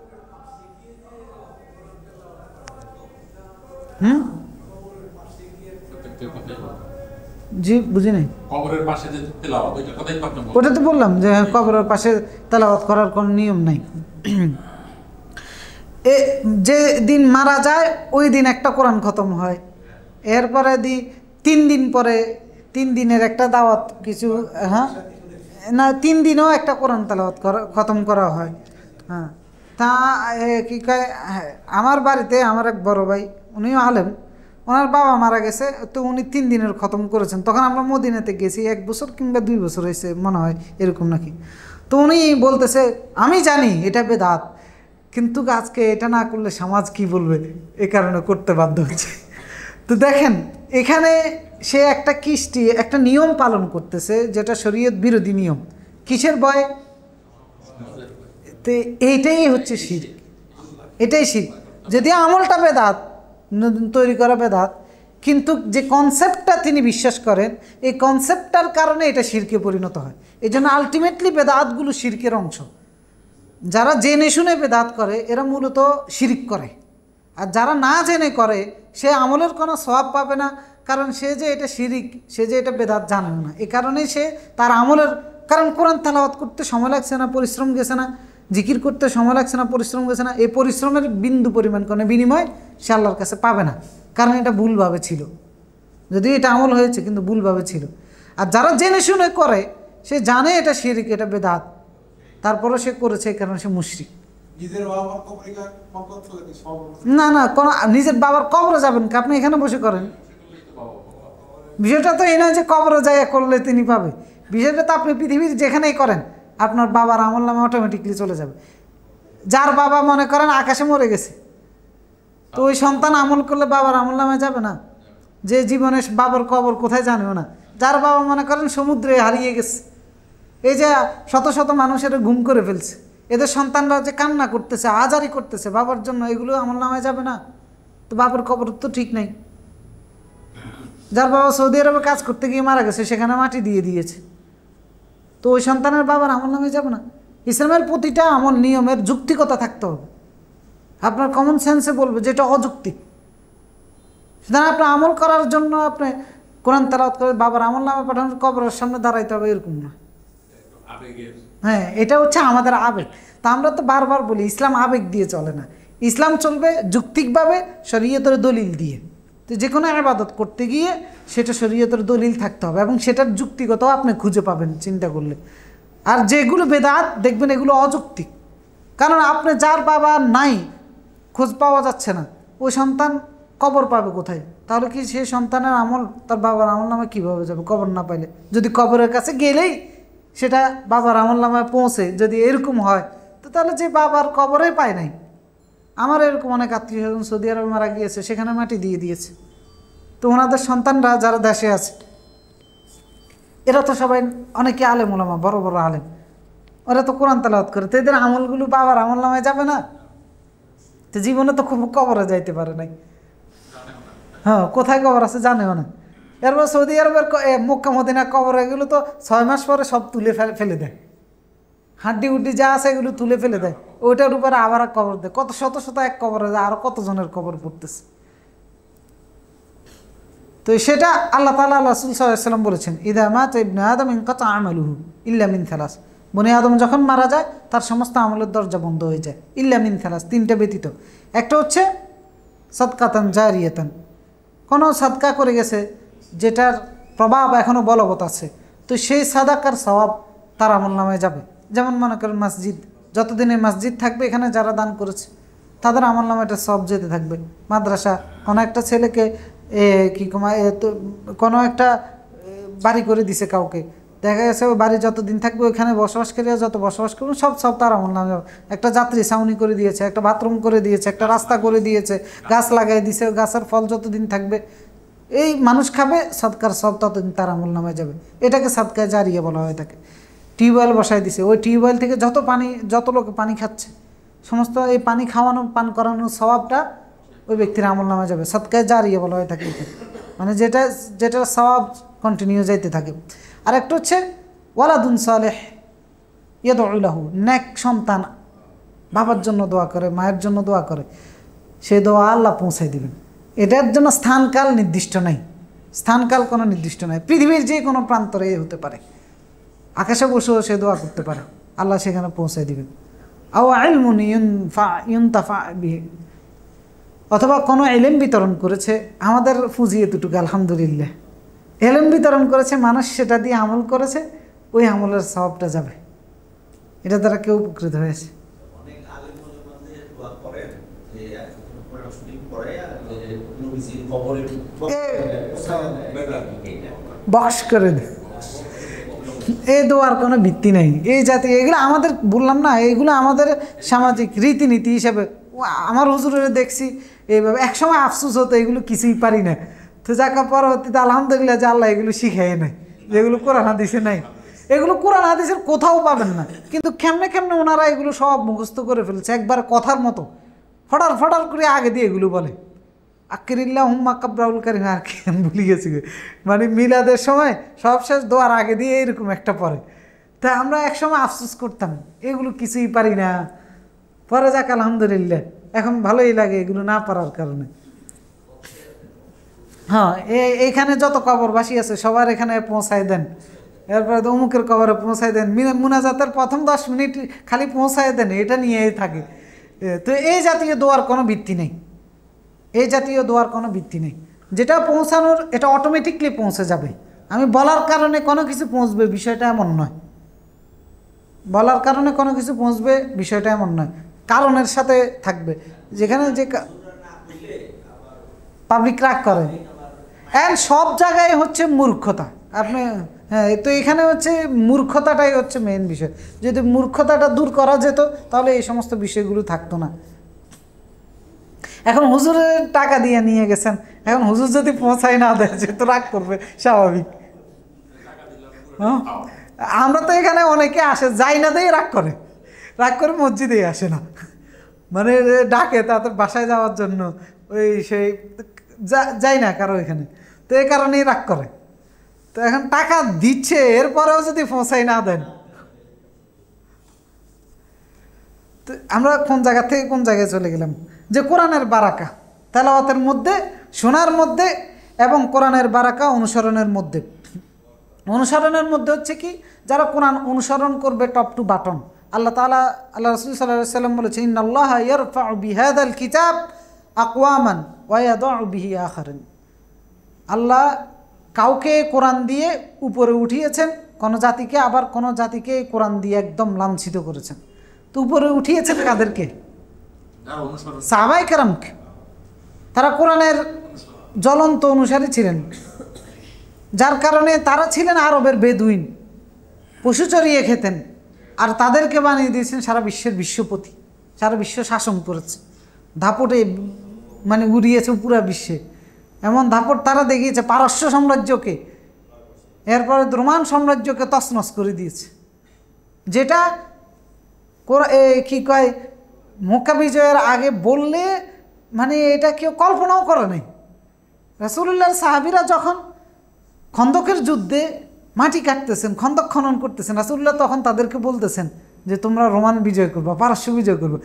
জি বুঝি নাই। কবরের পাশে যে তেলাওয়াত, ওইটার কথাই আপনি বলছেন? ওটা তো বললাম যে কবরের পাশে তেলাওয়াত করার কোনো নিয়ম নাই। যে দিন মারা যায় ওই দিন একটা কোরআন খতম হয়, এরপরে 3 দিন পরে 3 দিনের একটা দাওয়াত কিছু, হ্যাঁ না 3 দিনেও একটা কোরআন তেলাওয়াত খতম করা হয়। হ্যাঁ, তা কি কয়, আমার বাড়িতে আমার এক বড় ভাই, উনিও আলেম, ওনার বাবা মারা গেছে, তো উনি 3 দিনের খতম করেছেন। তখন আমরা মদিনাতে গেছি, 1 বছর কিংবা 2 বছর হয়েছে মনে হয়, এরকম নাকি। তো উনি বলতেছে আমি জানি এটা বেদাত, কিন্তু আজকে এটা না করলে সমাজ কি বলবে, এ কারণে করতে বাধ্য হচ্ছে। তো দেখেন এখানে সে একটা কৃষ্টি, একটা নিয়ম পালন করতেছে যেটা শরীয়ত বিরোধী নিয়ম। কিসের ভয়ে? তো এইটাই হচ্ছে শিরক, এটাই শিরক। যদিও আমলটা বেদাত, তৈরি করা বেদাত, কিন্তু যে কনসেপ্টটা তিনি বিশ্বাস করেন, এই কনসেপ্টটার কারণে এটা শিরকে পরিণত হয়। এই জন্য আলটিমেটলি বেদাতগুলো শিরকের অংশ। যারা জেনে শুনে বেদাত করে এরা মূলত শিরক করে, আর যারা না জেনে করে সে আমলের কোনো সওয়াব পাবে না, কারণ সে যে এটা শিরক, সে যে এটা বেদাত জানে না। এই কারণেই সে তার আমলের, কারণ কোরআন তেলাওয়াত করতে সময় লাগছে না, পরিশ্রম গেছে না, জিকির করতে সময় লাগছে না, পরিশ্রম গেছে না, এই পরিশ্রমের বিন্দু পরিমাণ কোনো বিনিময় সে আল্লাহর কাছে পাবে না, কারণ এটা ভুলভাবে ছিল। যদিও এটা আমল হয়েছে কিন্তু ভুলভাবে ছিল। আর যারা জেনে শুনে করে, সে জানে এটা শিরক, এটা বেদাত, তারপরও সে করেছে, এই কারণে সে মুশরিক। না না, কোনো নিজের বাবার কবরে যাবেন কি? আপনি এখানে বসে করেন। বিষয়টা তো এই নয় যে কবরে যাইয়া করলে তিনি পাবে, বিষয়টা তো আপনি পৃথিবীর যেখানেই করেন আপনার বাবার আমল নামে অটোমেটিকলি চলে যাবে। যার বাবা মনে করেন আকাশে মরে গেছে, তো ওই সন্তান আমল করলে বাবার আমল নামে যাবে না? যে জীবনে বাবার কবর কোথায় জানেও না, যার বাবা মনে করেন সমুদ্রে হারিয়ে গেছে, এই যে শত শত মানুষের গুম করে ফেলছে, এদের সন্তানরা যে কান্না করতেছে, আজারি করতেছে বাবার জন্য, এগুলো আমল নামে যাবে না? তো বাবার কবর তো ঠিক নেই। যার বাবা সৌদি আরবে কাজ করতে গিয়ে মারা গেছে, সেখানে মাটি দিয়ে দিয়েছে, তো ওই সন্তানের বাবার আমল নামে যাবে না? ইসলামের প্রতিটা আমল নিয়মের যুক্তিকতা থাকতে হবে। আপনার কমন সেন্সে বলবে যেটা অযৌক্তিক, সুতরাং আপনার আমল করার জন্য আপনি কোরআন তেলাওয়াত করে বাবার আমল নামে পাঠানোর কবরের সামনে দাঁড়াইতে হবে, এরকম না। হ্যাঁ, এটা হচ্ছে আমাদের আবেগ। তা আমরা তো বারবার বলি ইসলাম আবেগ দিয়ে চলে না, ইসলাম চলবে যুক্তিকভাবে, শরীয়তের দলিল দিয়ে। তো যে কোনো ইবাদত করতে গিয়ে সেটা শরীয়তের দলিল থাকতে হবে, এবং সেটার যুক্তিগতও আপনি খুঁজে পাবেন চিন্তা করলে। আর যেগুলো বেদাত দেখবেন এগুলো অযৌক্তিক, কারণ আপনি যার বাবা নাই, খোঁজ পাওয়া যাচ্ছে না, ওই সন্তান কবর পাবে কোথায়? তাহলে কি সেই সন্তানের আমল তার বাবার আমল নামে কীভাবে যাবে কবর না পাইলে? যদি কবরের কাছে গেলেই সেটা বাবার আমল নামায় পৌঁছে, যদি এরকম হয় তো তাহলে যে বাবার কবরে পায় নাই। আমার এরকম অনেক আত্মীয় স্বজন সৌদি আরবে মারা গিয়েছে, সেখানে মাটি দিয়ে দিয়েছে। তো ওনাদের সন্তানরা যারা দেশে আছে এরা তো সবাই অনেকে আলেম ওলামা, বড় বড় আলেম, ওরা তো কোরআন তেলাওয়াত করে, তো এদের আমলগুলো বাবার আমল নামায় যাবে না? তো জীবনে তো খুব কবরে যাইতে পারে নাই, হ্যাঁ কোথায় কবর আছে জানেও না। এরপর সৌদি আরবের মক্কা মদিনা কবর এগুলো তো 6 মাস পরে সব তুলে ফেলে দেয়, হাড্ডি উড্ডি যা আছে এগুলো তুলে ফেলে দেয়, ওইটার উপরে আবার এক কবর দেয়। কত শত শত এক কবরে যায়, আরো কতজনের কবর পড়তেছে। তো সেটা আল্লাহ তাআলা রাসূল সাল্লাল্লাহু আলাইহি ওয়াসাল্লাম বলেছেন, ইদা মাতা ইবনু আদম ইনকাতা আমালুহু ইল্লা মিন থালাস, বনি আদম যখন মারা যায় তার সমস্ত আমলের দরজা বন্ধ হয়ে যায়, ইল্লা মিন থালাস, 3টা ব্যতীত। একটা হচ্ছে সাদকাতান জারিয়াতান, কোনো সাদকা করে গেছে যেটার প্রভাব এখনও বলবৎ আছে, তো সেই সাদাকার সওয়াব তার আমল নামায় যাবে। যেমন মনে করেন মসজিদ, যতদিনে মসজিদ থাকবে এখানে যারা দান করেছে তাদের আমল নামে এটা সব যেতে থাকবে। মাদ্রাসা, কোনো একটা ছেলেকে কোনো একটা বাড়ি করে দিছে কাউকে, দেখা গেছে ওই বাড়ি যতদিন থাকবে ওইখানে বসবাসকারীরা যত বসবাস করবে সব তার আমল নামে যাবে। একটা যাত্রী ছাউনি করে দিয়েছে, একটা বাথরুম করে দিয়েছে, একটা রাস্তা করে দিয়েছে, গাছ লাগাই দিয়েছে, গাছের ফল যতদিন থাকবে এই মানুষ খাবে, সাদকার সব ততদিন তার আমল নামে যাবে। এটাকে সাদকায় জারিয়া বলা হয়। তাকে টিউবওয়েল বসায় দিছে, ওই টিউবওয়েল থেকে যত লোকে পানি খাচ্ছে সমস্ত এই পানি খাওয়ানো পান করানোর স্বভাবটা ওই ব্যক্তির আমল নামে যাবে, সাদকায় জারিয়া বলা হয় থাকে। মানে যেটার স্বভাব কন্টিনিউ যাইতে থাকে। আর একটা হচ্ছে ওয়ালাদুন সালেহ ইয়াদউ লাহু, নেক সন্তান বাবার জন্য দোয়া করে, মায়ের জন্য দোয়া করে, সেই দোয়া আল্লাহ পৌঁছায় দিবেন। এটার জন্য স্থানকাল নির্দিষ্ট নাই, স্থানকাল কোনো নির্দিষ্ট নাই, পৃথিবীর যে কোনো প্রান্তরে হতে পারে, আকাশে বসেও সে দোয়া করতে পারে, আল্লাহ সেখানে পৌঁছায় দিবেন। আও ইলমুন ইউনতাফা বিহি, অথবা কোনো এলেম বিতরণ করেছে, আমাদের পুঁজি এতটুকু আলহামদুলিল্লাহ, এলেম বিতরণ করেছে মানুষ, সেটা দিয়ে আমল করেছে, ওই আমলের সওয়াবটা যাবে, এটা দ্বারা কেউ উপকৃত হয়েছে। বক্স করে দে, এই দোয়ার কোনো ভিত্তি নেই। এই জাতি এগুলো আমাদের বললাম না, এইগুলো আমাদের সামাজিক রীতিনীতি হিসাবে। আমার হুজুরের দেখছি এইভাবে, একসময় আফসোস হতো এগুলো কিছুই পারি না, তো যাকে পরবর্তীতে আলহামদুলিল্লাহ যে আল্লাহ এগুলো শিখাই নেয়, যেগুলো কোরআন হাদিসে নাই, এগুলো কোরআন হাদিসের কোথাও পাবেন না। কিন্তু কেমনে ওনারা এগুলো সব মুখস্থ করে ফেলছে একবার কথার মতো, ফটার করে আগে দিয়ে এগুলো বলে। আকিরিল্লাহ হুম্মা কাবরাউল কারিম, আর কি ভুলে গেছি, মানে মিলাদের সময় সবশেষ দোয়ার আগে দিয়ে এরকম একটা পড়ে। তা আমরা একসময় আফসোস করতাম এগুলো কিছুই পারি না, পরে যাক আলহামদুলিল্লাহ এখন ভালোই লাগে এগুলো না পারার কারণে। হ্যাঁ, এইখানে যত কবরবাসী আছে সবার এখানে পৌঁছায় দেন, এরপরে তো অমুকের কবরে পৌঁছায় দেন, মুনাজাতের প্রথম 10 মিনিট খালি পৌঁছায় দেন, এটা নিয়েই থাকে। তো এই জাতীয় দোয়ার কোনো ভিত্তি নেই, এই জাতীয় দোয়ার কোনো ভিত্তি নেই। যেটা পৌঁছানোর এটা অটোমেটিকলি পৌঁছে যাবে, আমি বলার কারণে কোনো কিছু পৌঁছবে বিষয়টা এমন নয়, বলার কারণে কোনো কিছু পৌঁছবে বিষয়টা এমন নয়, কারণের সাথে থাকবে। যেখানে যে পাবলিক রাগ করে, অ্যান্ড সব জায়গায় হচ্ছে মূর্খতা। আপনি হ্যাঁ, তো এখানে হচ্ছে মূর্খতাটাই হচ্ছে মেইন বিষয়। যদি মূর্খতাটা দূর করা যেত তাহলে এই সমস্ত বিষয়গুলো থাকতো না। এখন হুজুরের টাকা দিয়ে নিয়ে গেছেন, এখন হুজুর যদি পৌঁছায় না দেয় সে তো রাগ করবে, স্বাভাবিক। হ্যাঁ, আমরা তো এখানে অনেকে আসে যাই না দিয়ে রাগ করে মসজিদেই আসে না, মানে ডাকে তাদের বাসায় যাওয়ার জন্য, ওই সেই যাই না কারো এখানে, তো এই কারণেই রাগ করে। তো এখন টাকা দিচ্ছে এরপরেও যদি পৌঁছাই না দেন, তো আমরা কোন জায়গা থেকে কোন জায়গায় চলে গেলাম। যে কোরআনের বারাকা তেলাওয়াতের মধ্যে, শোনার মধ্যে, এবং কোরআনের বারাকা অনুসরণের মধ্যে। অনুসরণের মধ্যে হচ্ছে কি, যারা কোরআন অনুসরণ করবে টপ টু বাটন, আল্লাহ তাআলা, আল্লাহ রাসূল সাল্লাল্লাহু আলাইহি ওয়াসাল্লাম বলেছেন, ইন্নাল্লাহা ইয়ারফাউ বিহাদাল কিতাব আকওয়ামান ওয়া ইয়াদাউ বিহি আখারিন। আল্লাহ কাউকে কোরআন দিয়ে উপরে উঠিয়েছেন কোন জাতিকে, আবার কোন জাতিকে কোরআন দিয়ে একদম লাঞ্ছিত করেছেন। তো উপরে উঠিয়েছেন কাদেরকে? সাহাবায়ে কেরামকে। তারা কোরআনের জ্বলন্ত অনুসারী ছিলেন, যার কারণে তারা ছিলেন আরবের বেদুইন, পশু চড়িয়ে খেতেন, আর তাদেরকে বানিয়ে দিয়েছেন সারা বিশ্বের বিশ্বপতি, সারা বিশ্ব শাসন করেছে, দাপটে মানে উড়িয়েছে পুরা বিশ্বে। এমন দাপট তারা দেখিয়েছে পারস্য সাম্রাজ্যকে, এরপরে রোমান সাম্রাজ্যকে তছনছ করে দিয়েছে, যেটা কি কয় মক্কা বিজয়ের আগে বললে মানে এটা কেউ কল্পনাও করে নাই। রাসূলুল্লাহর সাহাবীরা যখন খন্দকের যুদ্ধে মাটি কাটতেছেন, খন্দক খনন করতেছেন, রাসূলুল্লাহ তখন তাদেরকে বলতেছেন যে তোমরা রোমান বিজয় করবা, পারস্য বিজয় করবে।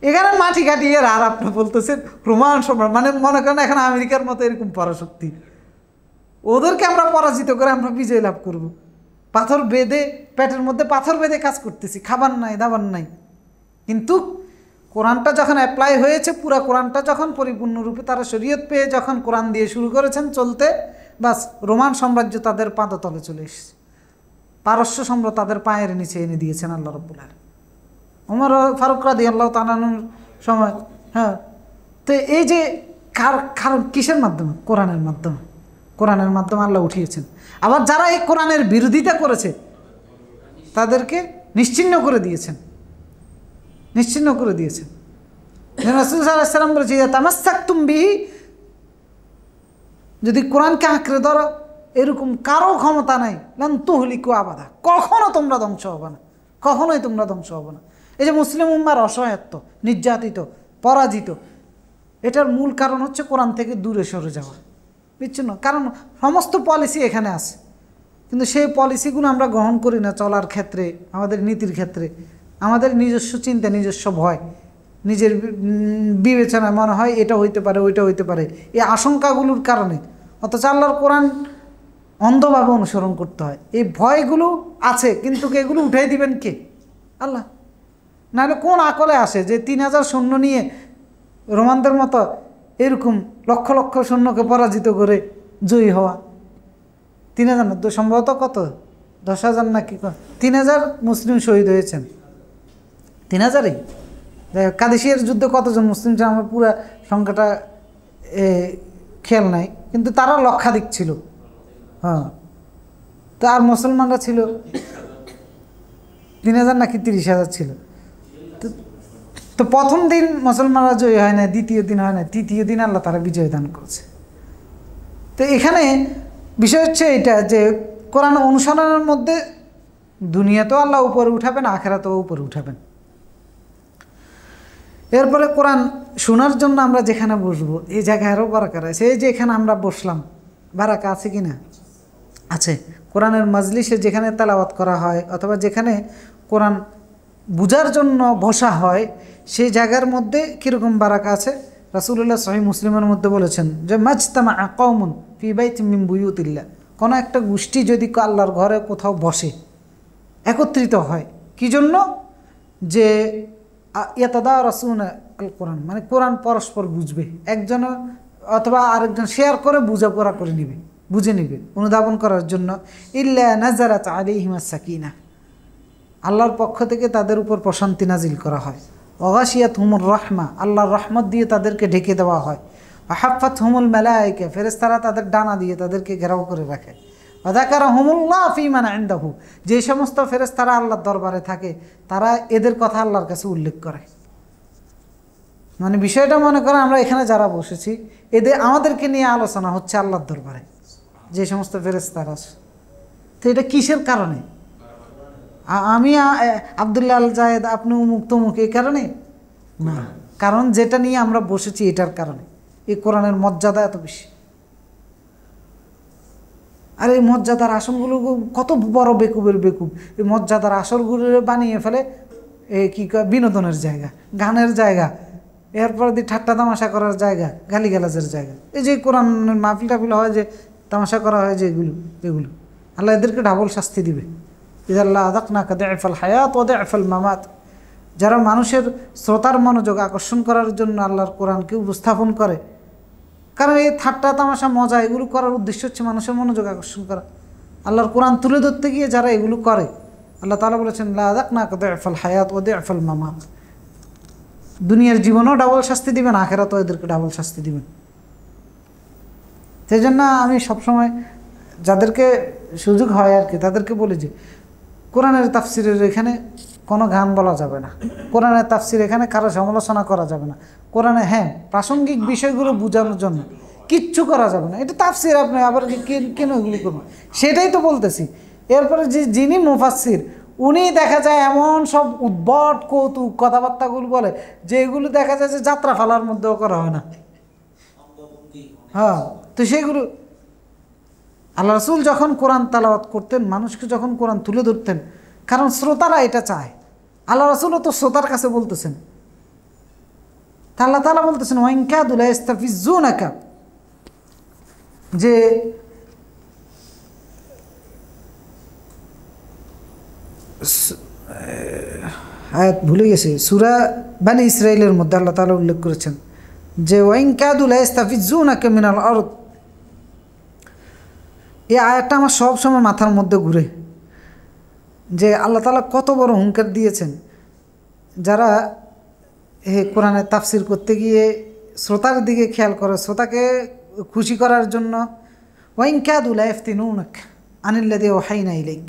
এখানে মাটি কাটিয়ে আর আপনি বলতেছেন রোমান সম্রাট, মানে মনে করেন এখন আমেরিকার মতো এরকম পরাশক্তি, ওদেরকে আমরা পরাজিত করে আমরা বিজয় লাভ করব। পাথর বেঁধে, পেটের মধ্যে পাথর বেঁধে কাজ করতেছি, খাবার নাই দাবার নাই। কিন্তু কোরআনটা যখন অ্যাপ্লাই হয়েছে, পুরা কোরআনটা যখন পরিপূর্ণরূপে তারা শরীয়ত পেয়ে যখন কোরআন দিয়ে শুরু করেছেন চলতে, বাস রোমান সাম্রাজ্য তাদের পাদতলে চলে এসেছে, পারস্য সম্রাট তাদের পায়ের নিচে এনে দিয়েছেন আল্লাহ রাব্বুল আলামিন। ওমর ফারুক রাদিয়াল্লাহু তাআলা আনহুর সময়, হ্যাঁ। তো এই যে কারণ কিসের মাধ্যমে? কোরআনের মাধ্যমে। কোরআনের মাধ্যমে আল্লাহ উঠিয়েছেন। আবার যারা এই কোরআনের বিরোধিতা করেছে তাদেরকে নিশ্চিহ্ন করে দিয়েছেন, নিশ্চিহ্ন করে দিয়েছেন। রাসূল সাল্লাল্লাহু আলাইহি ওয়াসাল্লাম বলেছেন তামাসসাকতুম বিহি, যদি কোরআনকে আঁকড়ে ধরো এরকম কারো ক্ষমতা নাই, লান তুহলিকু আবাদা, কখনো তোমরা ধ্বংস হবে না, কখনোই তোমরা ধ্বংস হবে না। এই যে মুসলিম উম্মার অসহায়ত্ব, নির্যাতিত, পরাজিত, এটার মূল কারণ হচ্ছে কোরআন থেকে দূরে সরে যাওয়া, বিচ্ছিন্ন। কারণ সমস্ত পলিসি এখানে আছে, কিন্তু সেই পলিসিগুলো আমরা গ্রহণ করি না চলার ক্ষেত্রে, আমাদের নীতির ক্ষেত্রে। আমাদের নিজস্ব চিন্তা, নিজস্ব ভয়, নিজের বিবেচনায় মনে হয় এটা হইতে পারে, ওইটা হইতে পারে, এই আশঙ্কাগুলোর কারণে। অথচ আল্লাহর কোরআন অন্ধভাবে অনুসরণ করতে হয়। এই ভয়গুলো আছে, কিন্তু এগুলো উঠাই দিবেন কে? আল্লাহ। নাহলে কোন আকলে আসে যে 3000 সৈন্য নিয়ে রোমানদের মতো এরকম লক্ষ লক্ষ সৈন্যকে পরাজিত করে জয়ী হওয়া? 3000 না, সম্ভবত কত 10,000 নাকি 3000 মুসলিম শহীদ হয়েছেন। 3000ই কাদেশিয়ার যুদ্ধে কতজন মুসলিম ছিল আমার পুরা সংখ্যাটা খেয়াল নাই, কিন্তু তারা লক্ষাধিক ছিল। হ্যাঁ, তো আর মুসলমানরা ছিল 3000 নাকি 30,000 ছিল। তো প্রথম দিন মুসলমানরা জয়ী হয় না, দ্বিতীয় দিন হয় না, তৃতীয় দিন আল্লাহ তারা বিজয় দান করেছে। তো এখানে বিষয় হচ্ছে এটা যে কোরআন অনুসরণের মধ্যে দুনিয়াতেও আল্লাহ উপরে উঠাবেন, আখিরাতেও উপরে উঠাবেন। এরপরে কোরআন শোনার জন্য আমরা যেখানে বসবো এই জায়গায় আরও বারাকা রয়েছে। এই যে এখানে আমরা বসলাম, বারাকা আছে কি না? আছে। কোরআনের মাজলিসে যেখানে তেলাওয়াত করা হয় অথবা যেখানে কোরআন বুঝার জন্য বসা হয়, সেই জায়গার মধ্যে কীরকম বারাকা আছে? রাসূলুল্লাহ সহিহ মুসলিমের মধ্যে বলেছেন যে মাজতামা কওমুন ফি বাইতিন মিন বুয়ুতিল্লাহ, কোনো একটা গোষ্ঠী যদি আল্লাহর ঘরে কোথাও বসে, একত্রিত হয়, কি জন্য? যে ইয়াতাদারাসুনা আল কোরআন, মানে কোরআন পরস্পর বুঝবে, একজন অথবা আরেকজন শেয়ার করে বোঝাপড়া করে নেবে, বুঝে নেবে, অনুধাবন করার জন্য। ইল্লা নাযারাত আলাইহিমাস সাকিনা, আল্লাহর পক্ষ থেকে তাদের উপর প্রশান্তি নাজিল করা হয়। ওয়াগাশিয়াতহুমুর রাহমা, আল্লাহর রহমত দিয়ে তাদেরকে ঢেকে দেওয়া হয়। ওয়াহাফাতহুমুল মালায়েকা, ফেরেশতারা তাদের ডানা দিয়ে তাদেরকে ঘেরাও করে রাখে। ওয়াযাকারাহুমুল্লাহ ফী মান ইনদাহু, যে সমস্ত ফেরেশতারা আল্লাহর দরবারে থাকে তারা এদের কথা আল্লাহর কাছে উল্লেখ করে। মানে বিষয়টা মনে করেন আমরা এখানে যারা বসেছি, আমাদেরকে নিয়ে আলোচনা হচ্ছে আল্লাহর দরবারে, যে সমস্ত ফেরেশতারা আছে। তো এটা কিসের কারণে? আমি আব্দুল্লাহ আল জায়েদ, আপনি উমুক তমুক, এই কারণে না, কারণ যেটা নিয়ে আমরা বসেছি এটার কারণে। এই কোরআনের মর্যাদা এত বেশি। আর এই মর্যাদার আসনগুলো কত বড় বেকুবের বেকুব, এই মর্যাদার আসরগুলো বানিয়ে ফেলে কি বিনোদনের জায়গা, গানের জায়গা, এরপর দিয়ে ঠাট্টা তামাশা করার জায়গা, গালিগালাজের জায়গা। এই যে কোরআনের মাহফিল টাফিল হয়, যে তামাশা করা হয়, যেগুলো এগুলো আল্লাহ এদেরকে ডাবল শাস্তি দিবে। ইযাল্লাহ আযাকনাকা দি'ফাল হায়াত ওয়া দি'ফাল মামাত, যারা মানুষের শ্রোতার মনোযোগ আকর্ষণ করার জন্য আল্লাহর কোরআনকে উপস্থাপন করে, কারণ এই ঠাট্টা তামাশা মজা এগুলো করার উদ্দেশ্য হচ্ছে মানুষের মনোযোগ আকর্ষণ করা। আল্লাহর কোরআন তুলে ধরতে গিয়ে যারা এগুলো করে, আল্লাহ তাআলা বলেছেন লা আযাকনাকা দি'ফাল হায়াত ওয়া দি'ফাল মামাত, দুনিয়ার জীবনেও ডাবল শাস্তি দিবেন, আখিরাতেও এদেরকে ডাবল শাস্তি দিবেন। সেই জন্য আমি সবসময় যাদেরকে সুযোগ হয় আর কি তাদেরকে বলি যে কোরআনের তাফসিরের এখানে কোনো গান বলা যাবে না, কোরআনের তাফসির এখানে কারো সমালোচনা করা যাবে না, কোরআনে হ্যাঁ প্রাসঙ্গিক বিষয়গুলো বোঝানোর জন্য কিচ্ছু করা যাবে না। এটা তাফসির, আপনি আবার কেন এগুলো করবেন, সেটাই তো বলতেছি। এরপরে যিনি মুফাসসির উনি দেখা যায় এমন সব উদ্ভট কৌতুক কথাবার্তাগুলো বলে যে এগুলো দেখা যায় যে যাত্রা ফালার মধ্যেও করা হয় না। হ্যাঁ, তো সেইগুলো আল্লাহ রাসূল যখন কোরআন তেলাওয়াত করতেন, মানুষকে যখন কোরআন তুলে ধরতেন, কারণ শ্রোতারা এটা চায়। আল্লাহ রাসূলও তো শ্রোতার কাছে বলতেছেন, তা আল্লাহ তাআলা বলতেছেন ওয়া ইন কাদু লা ইস্তাফিজুনাকা, যে আয়াত ভুলে গেছে, সূরা বানি ইসরাঈলের মধ্যে আল্লাহ তাআলা উল্লেখ করেছেন যে ওয়া ইন কাদু লা ইস্তাফিজুনাকা মিনাল আরদ। এই আয়াতটা আমার সব সময় মাথার মধ্যে ঘুরে, যে আল্লাহ তাআলা কত বড় হুঙ্কার দিয়েছেন। যারা কোরআনের তাফসির করতে গিয়ে শ্রোতার দিকে খেয়াল করে, শ্রোতাকে খুশি করার জন্য ওয়া ইন কাদু লা ইফতিনুনাকা আনিল্লাযী ওহাইনা ইলাইক,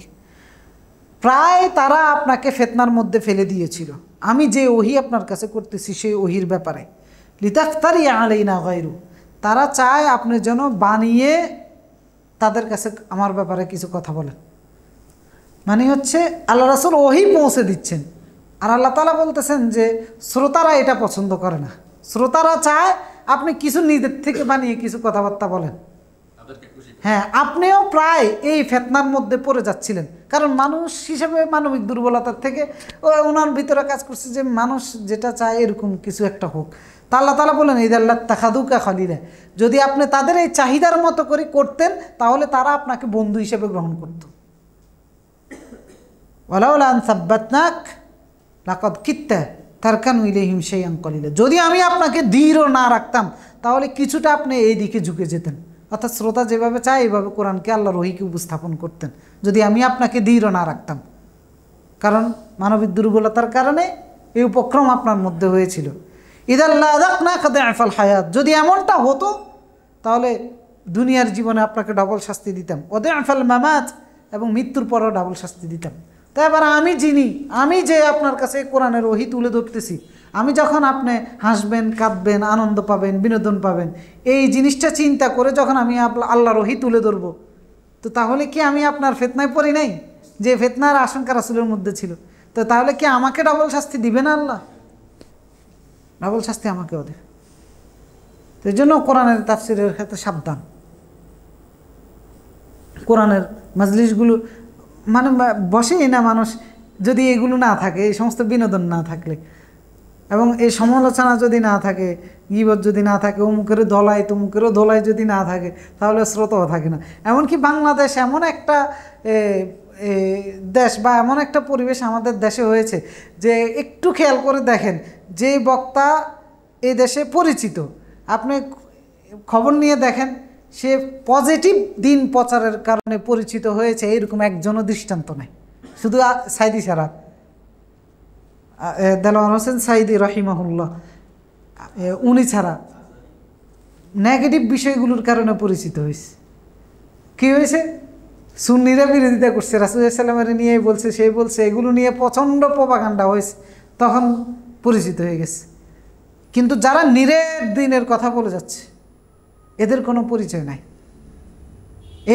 প্রায় তারা আপনাকে ফিতনার মধ্যে ফেলে দিয়েছিল আমি যে ওহী আপনার কাছে করতেছি সেই ওহীর ব্যাপারে। লিতাফতারি আলাইনা গায়রু, তারা চায় আপনি যেন বানিয়ে তাদের কাছে আমার ব্যাপারে কিছু কথা বলেন। মানে হচ্ছে আল্লাহ রাসূল ওহী পৌঁছে দিচ্ছেন, আর আল্লাহ তাআলা বলতেছেন যে শ্রোতারা এটা পছন্দ করে না, শ্রোতারা চায় আপনি কিছু নিজের থেকে বানিয়ে কিছু কথাবার্তা বলেন। হ্যাঁ, আপনিও প্রায় এই ফিতনার মধ্যে পড়ে যাচ্ছিলেন, কারণ মানুষ হিসেবে মানবিক দুর্বলতার থেকে ওনার ভিতরে কাজ করছে যে মানুষ যেটা চায় এরকম কিছু একটা হোক। তা আল্লাহ তাআলা বলেন ইদাল্লাহ তাখাদুকা খালিলা, যদি আপনি তাদের এই চাহিদার মতো করে করতেন তাহলে তারা আপনাকে বন্ধু হিসেবে গ্রহণ করত। ওয়ালাউলা আন সাব্বাতনাক লাকাদ কিত্তা তারকানু ইলাইহিম শাইআন কলিলা, যদি আমি আপনাকে দৃঢ় না রাখতাম তাহলে কিছুটা আপনি এই দিকে ঝুঁকে যেতেন। অর্থাৎ শ্রোতা যেভাবে চায় এইভাবে কোরআনকে আল্লাহর ওহীকে উপস্থাপন করতেন যদি আমি আপনাকে দৃঢ় না রাখতাম, কারণ মানবিক দুর্বলতার কারণে এই উপক্রম আপনার মধ্যে হয়েছিল। ইদাল্লা আযাকনাকা দিআফাল হায়াত, যদি এমনটা হতো তাহলে দুনিয়ার জীবনে আপনাকে ডাবল শাস্তি দিতাম, ওয়া দিআফাল মামাত, এবং মৃত্যুর পরও ডাবল শাস্তি দিতাম। তাই এবার আমি যে আপনার কাছে কোরআনের ওহী তুলে ধরতেছি, আমি যখন আপনি হাসবেন, কাঁদবেন, আনন্দ পাবেন, বিনোদন পাবেন, এই জিনিসটা চিন্তা করে যখন আমি আল্লাহর ওহী তুলে ধরবো, তো তাহলে কি আমি আপনার ফিতনায় পড়ি নাই? যে ফিতনার আশঙ্কা রাসূলের মধ্যে ছিল, তো তাহলে কি আমাকে ডাবল শাস্তি দিবে না আল্লাহ? ডাবল শাস্তি আমাকেও দেবে। তো এই জন্য কোরআনের তাফসিরের ক্ষেত্রে সাবধান। কোরআনের মাজলিসগুলো মানে বসেই না মানুষ যদি এগুলো না থাকে, এই সমস্ত বিনোদন না থাকলে, এবং এই সমালোচনা যদি না থাকে, গীবত যদি না থাকে, অমুকেরও ধলাই তমুকেরও ধলাই যদি না থাকে, তাহলে শ্রোতাও থাকে না। এমনকি বাংলাদেশ এমন একটা দেশ বা এমন একটা পরিবেশ আমাদের দেশে হয়েছে যে একটু খেয়াল করে দেখেন, যে বক্তা এই দেশে পরিচিত, আপনি খবর নিয়ে দেখেন সে পজিটিভ দিন প্রচারের কারণে পরিচিত হয়েছে এরকম একজনও দৃষ্টান্ত নেই, শুধু সাইদি ছাড়া। দেলোয়ার হোসেন সাইদি রহিমাহুল্লাহ উনি ছাড়া নেগেটিভ বিষয়গুলোর কারণে পরিচিত হয়েছে। কী হয়েছে? সুন্নিরা বিরোধিতা করছে, রাসূল সাল্লাল্লাহু নিয়ে বলছে, সেই বলছে, এগুলো নিয়ে প্রচণ্ড প্রপাগান্ডা হয়েছে, তখন পরিচিত হয়ে গেছে। কিন্তু যারা নিরেট দিনের কথা বলে যাচ্ছে এদের কোনো পরিচয় নাই।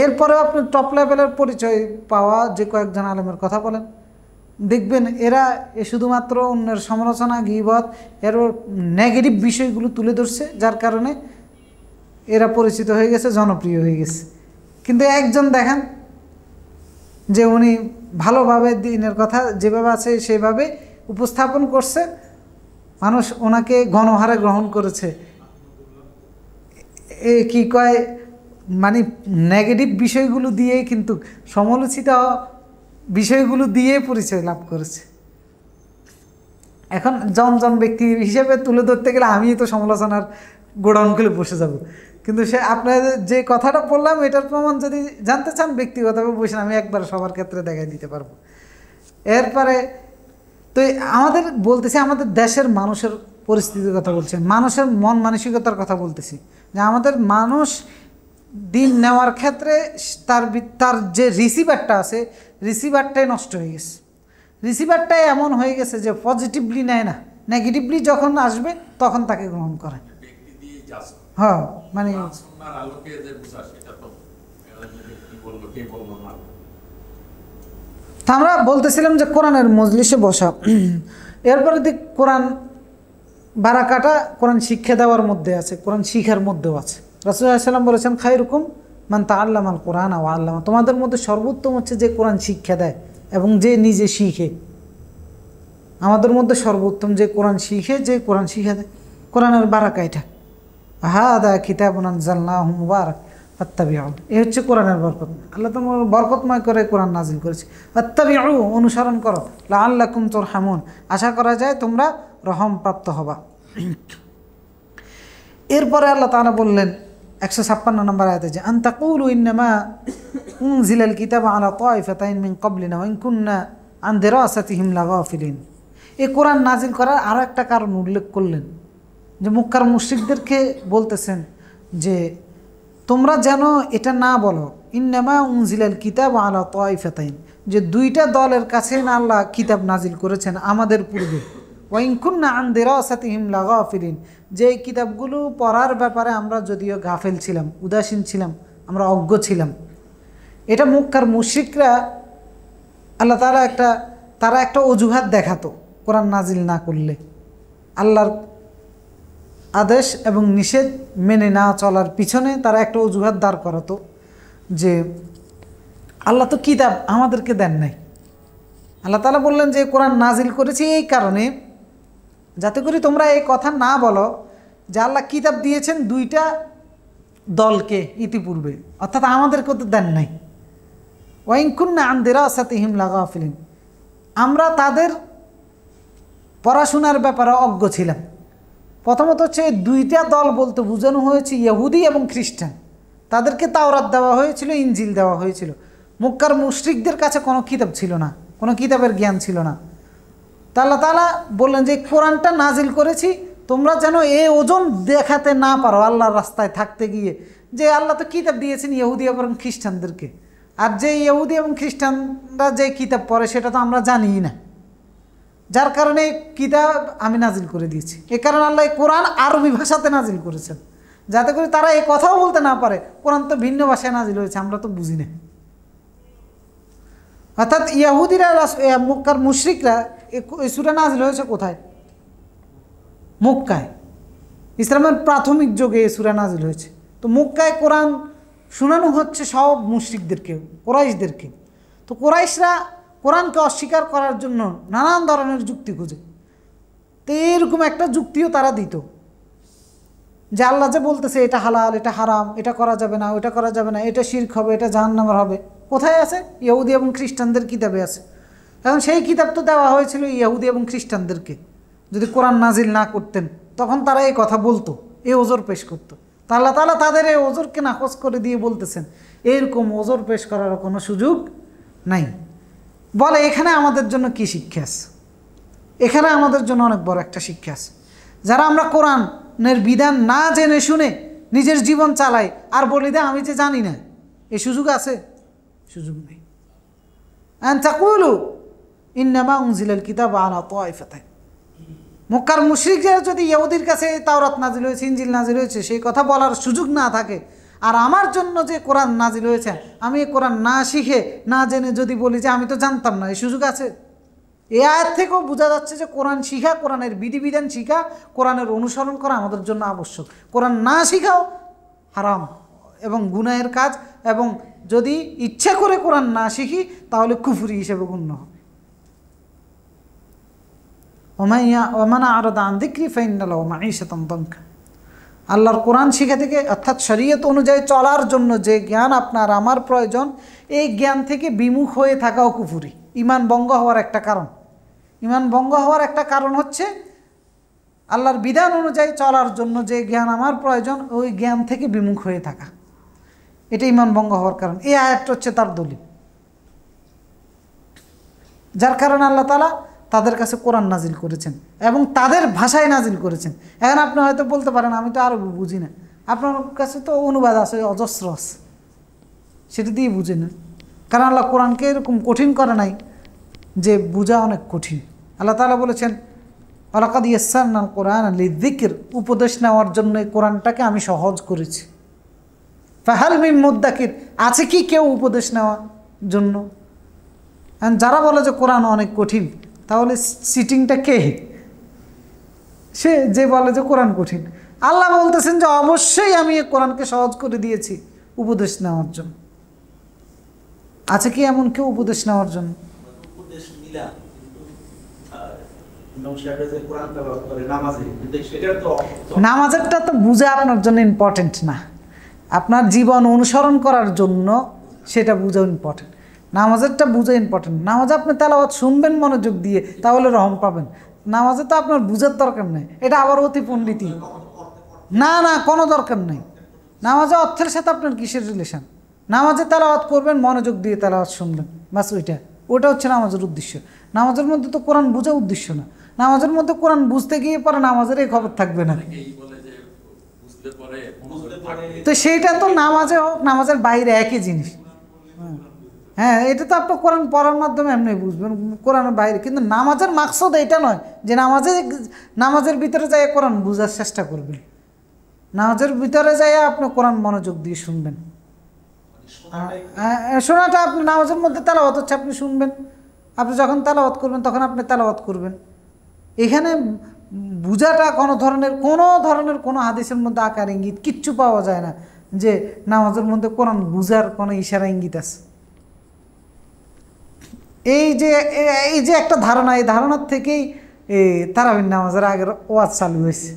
এরপরেও আপনি টপ লেভেলের পরিচয় পাওয়া যে কয়েকজন আলেমের কথা বলেন, দেখবেন এরা শুধুমাত্র অন্যের সমালোচনা, গীবত, এর নেগেটিভ বিষয়গুলো তুলে ধরছে, যার কারণে এরা পরিচিত হয়ে গেছে, জনপ্রিয় হয়ে গেছে। কিন্তু একজন দেখেন যে উনি ভালোভাবে দিনের কথা যেভাবে আছে সেভাবে উপস্থাপন করছে, মানুষ ওনাকে গণহারে গ্রহণ করেছে। কি কয়, মানে নেগেটিভ বিষয়গুলো দিয়েই কিন্তু সমালোচিত বিষয়গুলো দিয়ে পরিচয় লাভ করেছে। এখন জন ব্যক্তি হিসেবে তুলে ধরতে গেলে আমি তো সমালোচনার গোডাউন খুলে বসে যাব, কিন্তু সে আপনার যে কথাটা বললাম এটার প্রমাণ যদি জানতে চান ব্যক্তিগতভাবে বসে আমি একবার সবার ক্ষেত্রে দেখাই দিতে পারবো। এরপরে তো আমাদের বলতেছি আমাদের দেশের মানুষের পরিস্থিতির কথা বলছে, মানুষের মন মানসিকতার কথা বলতেছি, যে আমাদের মানুষ দিন নেওয়ার ক্ষেত্রে তার যে রিসিভারটা আছে, রিসিভারটাই নষ্ট হয়ে গেছে। রিসিভারটাই এমন হয়ে গেছে যে পজিটিভলি নেয় না, নেগেটিভলি যখন আসবে তখন তাকে গ্রহণ করে। ব্যক্তি দিয়ে জাজ হ্যাঁ, মানে সুন্নাহর আলোকে যে বুঝা সেটা তো কি বলবো কে বলবো না। তা আমরা বলতেছিলাম যে কোরআনের মজলিসে বসা, এরপরে দিক কোরআন বারাকাটা কোরআন শিক্ষা দেওয়ার মধ্যে আছে, কোরআন শিখার মধ্যেও আছে। রাসূলুল্লাহ সাল্লাল্লাহু আলাইহি ওয়াসাল্লাম বলেছেন, খায়রুকুম মান তাআল্লামাল কোরআন ওয়া আল্লামা, তোমাদের মধ্যে সর্বোত্তম হচ্ছে যে কোরআন শিক্ষা দেয় এবং যে নিজে শিখে। আমাদের মধ্যে সর্বোত্তম যে কোরআন শিখে, যে কোরআন শিখা দেয়। কোরআনের বারাকা এটা, হাদা কিতাবুন আনজালনাহু মুবারাক ফাত্তাবিউ, এই হচ্ছে কোরআনের বরকত। আল্লাহ তোমার বরকতময় করে কোরআন নাজিল করেছে। ফাত্তাবিউ, অনুসরণ করো, লাআল্লাকুম তুরহামুন, আশা করা যায় তোমরা রহম প্রাপ্ত হবা। এরপরে আল্লাহ তাআলা বললেন 156 নম্বর আয়াতে যে আন তাকুলু ইন্নামা উনজিলাল কিতাবু আলা তাইফাতাইন মিন ক্বাবলিনা ওয়া ইন কুননা আন দিরাসাতিহিম লাগাফিলিন। এই কোরআন নাজিল করার আরও একটা কারণ উল্লেখ করলেন, যে মক্কার মুশরিকদেরকে বলতেছেন যে তোমরা যেন এটা না বলো ইন্নামা উনজিলাল কিতাবু আলা তাইফাতাইন, যে দুইটা দলের কাছে না আল্লাহ কিতাব নাজিল করেছেন আমাদের পূর্বে। ওয়া ইন কুননা আন দিরাসাতিহিম লাগাফিলিন, যে এই কিতাবগুলো পড়ার ব্যাপারে আমরা যদিও গাফেল ছিলাম, উদাসীন ছিলাম, আমরা অজ্ঞ ছিলাম। এটা মক্কার মুশরিকরা আল্লাহ তারা একটা অজুহাত দেখাতো কোরআন নাজিল না করলে, আল্লাহর আদেশ এবং নিষেধ মেনে না চলার পিছনে তারা একটা অজুহাত দাঁড় করাতো যে আল্লাহ তো কিতাব আমাদেরকে দেন নাই। আল্লাহ তাআলা বললেন যে কোরআন নাজিল করেছি এই কারণে, যাতে করে তোমরা এই কথা না বলো যে আল্লাহ কিতাব দিয়েছেন দুইটা দলকে ইতিপূর্বে, অর্থাৎ আমাদেরকে তো দেন নাই। ওয়া ইন কুননা আন দিরাসাতিহিম লাগাফিলিন, আমরা তাদের পড়াশোনার ব্যাপারে অজ্ঞ ছিলাম। প্রথমত হচ্ছে দুইটা দল বলতে বোঝানো হয়েছে ইহুদি এবং খ্রিস্টান। তাদেরকে তাওরাত দেওয়া হয়েছিল, ইনজিল দেওয়া হয়েছিল। মক্কার মুশরিকদের কাছে কোনো কিতাব ছিল না, কোনো কিতাবের জ্ঞান ছিল না। তা আল্লাহ তাআলা বললেন যে কোরআনটা নাজিল করেছি তোমরা যেন এই ওজন দেখাতে না পারো আল্লাহর রাস্তায় থাকতে গিয়ে, যে আল্লাহ তো কিতাব দিয়েছেন ইহুদি এবং খ্রিস্টানদেরকে, আর যে ইহুদি এবং খ্রিস্টানরা যে কিতাব পড়ে সেটা তো আমরা জানিই না, যার কারণে কিতাব আমি নাজিল করে দিয়েছি। এ কারণে আল্লাহ কোরআন আরবি ভাষাতে নাজিল করেছেন, যাতে করে তারা এই কথাও বলতে না পারে কোরআন তো ভিন্ন ভাষায় নাজিল হয়েছে, আমরা তো বুঝি না। অর্থাৎ ইহুদিরা, মক্কার মুশরিকরা এই সূরা নাজিল হয়েছে কোথায়? মক্কায়। ইসলামের প্রাথমিক যুগে এই সূরা নাজিল হয়েছে। তো মক্কায় কোরআন শোনানো হচ্ছে সব মুশরিকদেরকে, কুরাইশদেরকে। তো কুরাইশরা কোরআনকে অস্বীকার করার জন্য নানান ধরনের যুক্তি খুঁজে। তো এরকম একটা যুক্তিও তারা দিত যে আল্লাহ যে বলতেছে এটা হালাল, এটা হারাম, এটা করা যাবে না, ওটা করা যাবে না, এটা শিরক হবে, এটা জাহান্নামের হবে, কোথায় আছে? ইহুদি এবং খ্রিস্টানদের কিতাবে আছে। এখন সেই কিতাব তো দেওয়া হয়েছিল ইহুদি এবং খ্রিস্টানদেরকে। যদি কোরআন নাজিল না করতেন তখন তারা এই কথা বলতো, এই ওজর পেশ করতো। তা আল্লাহ তাআলা তাদের এই ওজরকে নাকচ করে দিয়ে বলতেছেন এরকম ওজর পেশ করার কোনো সুযোগ নাই। বলে এখানে আমাদের জন্য কি শিক্ষা আছে? এখানে আমাদের জন্য অনেক বড় একটা শিক্ষা আছে। যারা আমরা কোরআনের বিধান না জেনে শুনে নিজের জীবন চালাই আর বলি দে আমি যে জানি না, এই সুযোগ আছে? সুযোগ নেই। আন তাকুলু ইন্নামা উনজিলাল কিতাবু আলা তাইফাতাইন, মক্কার মুশরিকরা যদি ইহুদির কাছে তাওরাত নাজিল হয়েছে, ইনজিল নাজিল হয়েছে সেই কথা বলার সুযোগ না থাকে, আর আমার জন্য যে কোরআন নাজিল হয়েছে আমি কোরআন না শিখে না জেনে যদি বলি যে আমি তো জানতাম না, এই সুযোগ আছে? এই আয়াত থেকেও বোঝা যাচ্ছে যে কোরআন শিখা, কোরআনের বিধিবিধান শিখা, কোরআনের অনুসরণ করা আমাদের জন্য আবশ্যক। কোরআন না শিখাও হারাম এবং গুনাহের কাজ, এবং যদি ইচ্ছা করে কোরআন না শিখি তাহলে কুফরি হিসেবে গণ্য হবে। ওমান আরাদা আন যিকরি ফাইন্না লাহু মাঈশাতান দানকা, আল্লাহর কোরআন শিখা থেকে অর্থাৎ শরীয়ত অনুযায়ী চলার জন্য যে জ্ঞান আপনার আমার প্রয়োজন, এই জ্ঞান থেকে বিমুখ হয়ে থাকাও কুফরি, ঈমান ভঙ্গ হওয়ার একটা কারণ। ঈমান ভঙ্গ হওয়ার একটা কারণ হচ্ছে আল্লাহর বিধান অনুযায়ী চলার জন্য যে জ্ঞান আমার প্রয়োজন ওই জ্ঞান থেকে বিমুখ হয়ে থাকা, এটা ঈমান ভঙ্গ হওয়ার কারণ। এই আয়াতটা হচ্ছে তার দলিল, যার কারণে আল্লাহ তাআলা তাদের কাছে কোরআন নাজিল করেছেন এবং তাদের ভাষায় নাজিল করেছেন। এখন আপনি হয়তো বলতে পারেন আমি তো আরবি বুঝি না, আপনার কাছে তো অনুবাদ আছে, অজস্র আছে, সেটা দিয়ে বুঝে নেন। কারণ আল্লাহ কোরআনকে এরকম কঠিন করে নাই যে বোঝা অনেক কঠিন। আল্লাহ তাআলা বলেছেন ওয়ালাকাদ ইয়াসসারনাল কোরআন লিযিকর, উপদেশ নেওয়ার জন্য এই কোরআনটাকে আমি সহজ করেছি। ফাহাল মিন মুদ্দাকির, আছে কি কেউ উপদেশ নেওয়ার জন্য? যারা বলে যে কোরআন অনেক কঠিন, তাহলে সিটিংটা কে? সে যে বলে যে কোরআন কঠিন। আল্লাহ বলতেছেন যে অবশ্যই আমি এই কোরআনকে সহজ করে দিয়েছি উপদেশ নেওয়ার জন্য। আছে কি এমন কেউ উপদেশ নেওয়ার জন্য? উপদেশ নিলাম, কোরআন তেলাওয়াত করে নামাজে, কিন্তু সেটা তো নামাজেরটা তো বুঝা আপনার জন্য ইম্পর্টেন্ট না, আপনার জীবন অনুসরণ করার জন্য সেটা বুঝা ইম্পর্টেন্ট। নামাজেরটা বুঝা ইম্পর্টেন্ট। নামাজে আপনি তেলাওয়াত শুনবেন মনোযোগ দিয়ে, তাহলে রহম পাবেন। নামাজে তো আপনার বুঝার দরকার নেই, এটা আবার অতি পণ্ডিতি। না না, কোনো দরকার নেই। নামাজে অর্থের সাথে আপনার কিসের রিলেশন? নামাজে তেলাওয়াত করবেন, মনোযোগ দিয়ে তেলাওয়াত শুনবেন, বাস ওটা হচ্ছে নামাজের উদ্দেশ্য। নামাজের মধ্যে তো কোরআন বোঝা উদ্দেশ্য না। নামাজের মধ্যে কোরআন বুঝতে গিয়ে পরে নামাজের এই খবর থাকবে না। অনেকেই বলে যে বুঝতে পারে তো সেইটা তো নামাজে হোক নামাজের বাইরে একই জিনিস। হ্যাঁ, এটা তো আপনি কোরআন পড়ার মাধ্যমে এমনি বুঝবেন, কোরআনের বাইরে। কিন্তু নামাজের মাকসদ এটা নয় যে নামাজের ভিতরে যাই কোরআন বুঝার চেষ্টা করবেন। নামাজের ভিতরে যাই আপনি কোরআন মনোযোগ দিয়ে শুনবেন। শোনাটা আপনি নামাজের মধ্যে তেলাওয়াত হচ্ছে, আপনি শুনবেন। আপনি যখন তেলাওয়াত করবেন তখন আপনি তেলাওয়াত করবেন। এখানে বুঝাটা কোনো ধরনের কোনো হাদিসের মধ্যে আকার ইঙ্গিত কিচ্ছু পাওয়া যায় না যে নামাজের মধ্যে কোরআন বুঝার কোনো ইশারা ইঙ্গিত আছে। এই যে একটা ধারণা, এই ধারণার থেকেই তারাবির নামাজের আগের ওয়াজ চালু হয়েছে।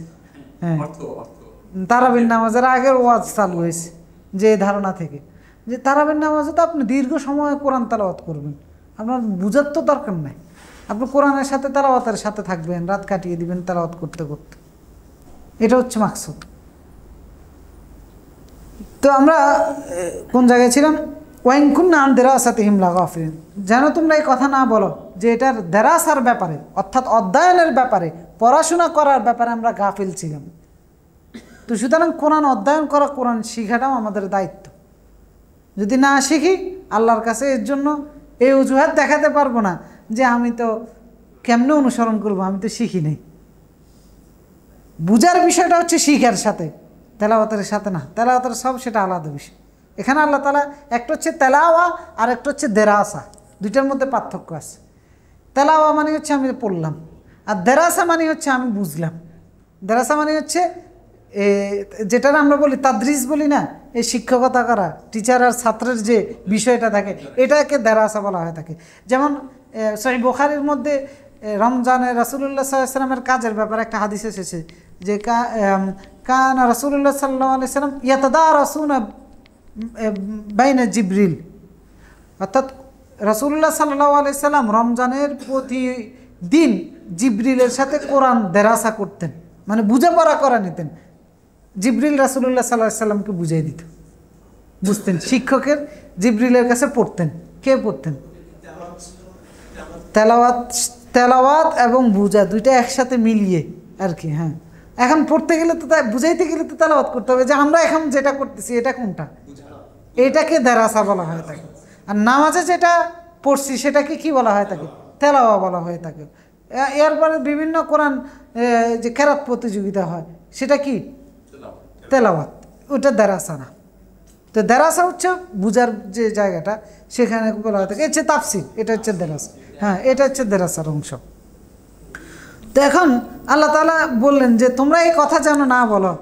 হ্যাঁ, তারাবির নামাজের আগের ওয়াজ চালু হয়েছে যে ধারণা থেকে, যে তারাবির নামাজে তো আপনি দীর্ঘ সময় কোরআন তেলাওয়াত করবেন, আপনার বুঝার তো দরকার নাই। আপনি কোরআনের সাথে তেলাওয়াতের সাথে থাকবেন, রাত কাটিয়ে দিবেন তেলাওয়াত করতে করতে। এটা হচ্ছে মাকসুদ। তো আমরা কোন জায়গায় ছিলাম? ওয়াইনকুন্না আন দেরাসাতিহিম লাগাফিলিন, যেন তোমরা এই কথা না বলো যে এটার দেরাসার ব্যাপারে, অর্থাৎ অধ্যয়নের ব্যাপারে, পড়াশোনা করার ব্যাপারে আমরা গাফিল ছিলাম। তো সুতরাং কোরআন অধ্যয়ন করা, কোরআন শিখাটাও আমাদের দায়িত্ব। যদি না শিখি আল্লাহর কাছে এর জন্য এই অজুহাত দেখাতে পারবো না যে আমি তো কেমনে অনুসরণ করবো, আমি তো শিখি নাই। বুঝার বিষয়টা হচ্ছে শিখার সাথে, তেলাওয়াতের সাথে না। তেলাওয়াতের সব সেটা আলাদা বিষয়। এখানে আল্লাহ তাআলা একটা হচ্ছে তেলাওয়া আর একটা হচ্ছে দেরাসা, দুইটার মধ্যে পার্থক্য আছে। তেলাওয়া মানে হচ্ছে আমি পড়লাম, আর দেরাসা মানে হচ্ছে আমি বুঝলাম। দেরাসা মানে হচ্ছে যেটার আমরা বলি তাদরিস বলি না, এই শিক্ষকতা করা, টিচার আর ছাত্রের যে বিষয়টা থাকে, এটাকে দেরাসা বলা হয়ে থাকে। যেমন সহিহ বুখারীর মধ্যে রমজানে রাসূলুল্লাহ সাল্লাল্লাহু আলাইহি ওয়াসাল্লামের কাজের ব্যাপারে একটা হাদিস এসেছে যে কানা রাসূলুল্লাহ সাল্লাল্লাহু আলাইহি ওয়াসাল্লাম ইয়াতাদারাসুনা বাইনা জিবরিল, অর্থাৎ রাসূলুল্লাহ সাল্লাল্লাহু আলাইহি ওয়াসাল্লাম রমজানের প্রতিদিন জিবরিলের সাথে কোরআন দেরাসা করতেন, মানে বুঝাপড়া করে নিতেন। জিবরিল রাসূলুল্লাহ সাল্লাল্লাহু আলাইহি ওয়াসাল্লামকে বুঝিয়ে দিত, বুঝতেন। শিক্ষকের জিবরিলের কাছে পড়তেন। কে পড়তেন? তেলাওয়াত এবং বুঝা দুইটা একসাথে মিলিয়ে আর কি। হ্যাঁ, এখন পড়তে গেলে তো বুঝাইতে গেলে তো তেলাওয়াত করতে হবে, যে আমরা এখন যেটা করতেছি এটা কোনটা, এটাকে দেরাসা বলা হয়ে থাকে। আর নামাজে যেটা পড়ছি সেটাকে কি বলা হয়ে থাকে? তেলাওয়া বলা হয়ে থাকে। এরপরে বিভিন্ন কোরআন যে কেরাত প্রতিযোগিতা হয় সেটা কি? তেলাওয়াত। ওটা দেরাসা না। তো দেরাসা হচ্ছে বুঝার যে জায়গাটা, সেখানে বলা হয়ে থাকে। এটা হচ্ছে তাফসির, এটা হচ্ছে দেরাসা। হ্যাঁ, এটা হচ্ছে দেরাসার অংশ। তো এখন আল্লাহ তাআলা বললেন যে তোমরা এই কথা যেন না বলো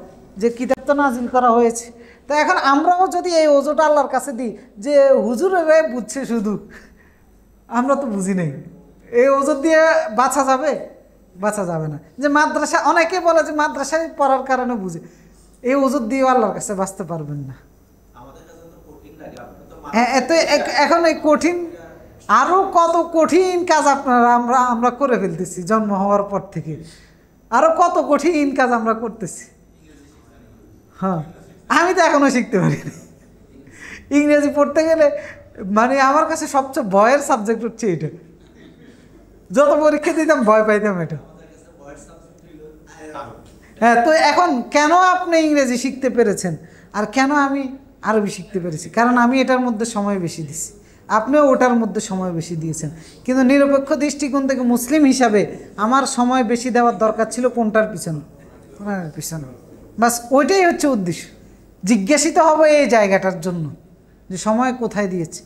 যে কিতাব তো নাজিল করা হয়েছে। তো এখন আমরাও যদি এই ওজোটা আল্লাহর কাছে দিই যে হুজুরেরাই বুঝছে শুধু, আমরা তো বুঝি নাই, এই ওজোর দিয়ে বাঁচা যাবে? বাঁচা যাবে না। যে মাদ্রাসা, অনেকে বলে যে মাদ্রাসায় পড়ার কারণে বুঝে, এই ওজোর দিয়ে আল্লাহর কাছে বাঁচতে পারবেন না। হ্যাঁ, এত এখন এই কঠিন, আরও কত কঠিন কাজ আমরা করে ফেলতেছি জন্ম হওয়ার পর থেকে। আরও কত কঠিন কাজ আমরা করতেছি। হ্যাঁ, আমি তো এখনও শিখতে পারিনি ইংরেজি পড়তে গেলে। মানে আমার কাছে সবচেয়ে ভয়ের সাবজেক্ট হচ্ছে এটা। যত পরীক্ষা দিতাম ভয় পাইতাম এটা। হ্যাঁ, তো এখন কেন আপনি ইংরেজি শিখতে পেরেছেন আর কেন আমি আরবি শিখতে পেরেছি? কারণ আমি এটার মধ্যে সময় বেশি দিছি, আপনিও ওটার মধ্যে সময় বেশি দিয়েছেন। কিন্তু নিরপেক্ষ দৃষ্টিকোণ থেকে মুসলিম হিসাবে আমার সময় বেশি দেওয়ার দরকার ছিল কোনটার পিছনে? কোরআনের পিছনে। বাস ওইটাই হচ্ছে উদ্দেশ্য। জিজ্ঞাসিত হবে এই জায়গাটার জন্য যে সময় কোথায় দিয়েছে।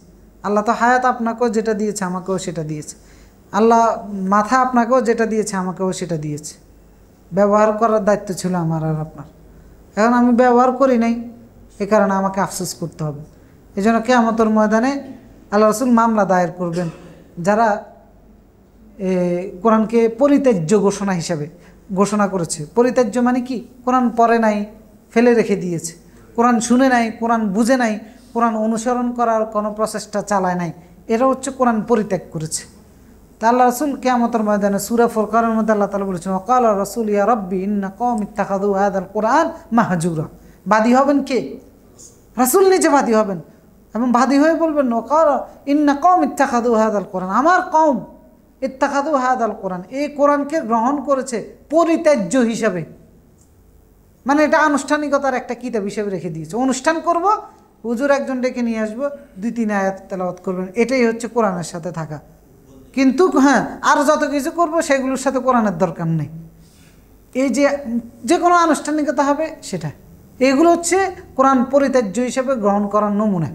আল্লাহ তো হায়াত আপনাকেও যেটা দিয়েছে আমাকেও সেটা দিয়েছে, আল্লাহ মাথা আপনাকেও যেটা দিয়েছে আমাকেও সেটা দিয়েছে। ব্যবহার করার দায়িত্ব ছিল আমার আর আপনার। এখন আমি ব্যবহার করি নাই, এ কারণে আমাকে আফসোস করতে হবে। এই জন্য কিয়ামতের ময়দানে আল্লাহ রসুল মামলা দায়ের করবেন যারা কোরআনকে পরিত্যাজ্য ঘোষণা হিসাবে ঘোষণা করেছে। পরিত্যাজ্য মানে কি? কোরআন পড়ে নাই, ফেলে রেখে দিয়েছে, কোরআন শুনে নাই, কোরআন বুঝে নাই, কোরআন অনুসরণ করার কোনো প্রচেষ্টা চালায় নাই, এরা হচ্ছে কোরআন পরিত্যাগ করেছে। তা আল্লাহ রসুল কিয়ামতের ময়দানে সূরা ফুরকানের মধ্যে আল্লাহ তাআলা বলেছেন, ওয়াকালা রাসূল ইয়া রাব্বি ইন্না কওমি ইত্তাখাযু হাযাল কুরআন মাহজুরা। বাদী হবেন কে? রাসূল নিজে বাদী হবেন এবং বাদী হয়ে বলবেন, ওয়াকালা ইন্না কওমি ইত্তাখাযু হাযাল কুরআন, আমার কওম ইত্তাখাযু হাযাল কুরআন, এই কোরআনকে গ্রহণ করেছে পরিত্যাজ্য হিসাবে। মানে এটা আনুষ্ঠানিকতার একটা কিতাব হিসেবে রেখে দিয়েছে। অনুষ্ঠান করব, হুজুর একজন ডেকে নিয়ে আসবো, 2-3 আয়াত তেলাওয়াত করবেন, এটাই হচ্ছে কোরআনের সাথে থাকা। কিন্তু হ্যাঁ, আর যত কিছু করব সেগুলোর সাথে কোরআনের দরকার নেই। এই যে কোনো আনুষ্ঠানিকতা হবে সেটা, এগুলো হচ্ছে কোরআন পরিত্যাজ্য হিসেবে গ্রহণ করার নমুনা।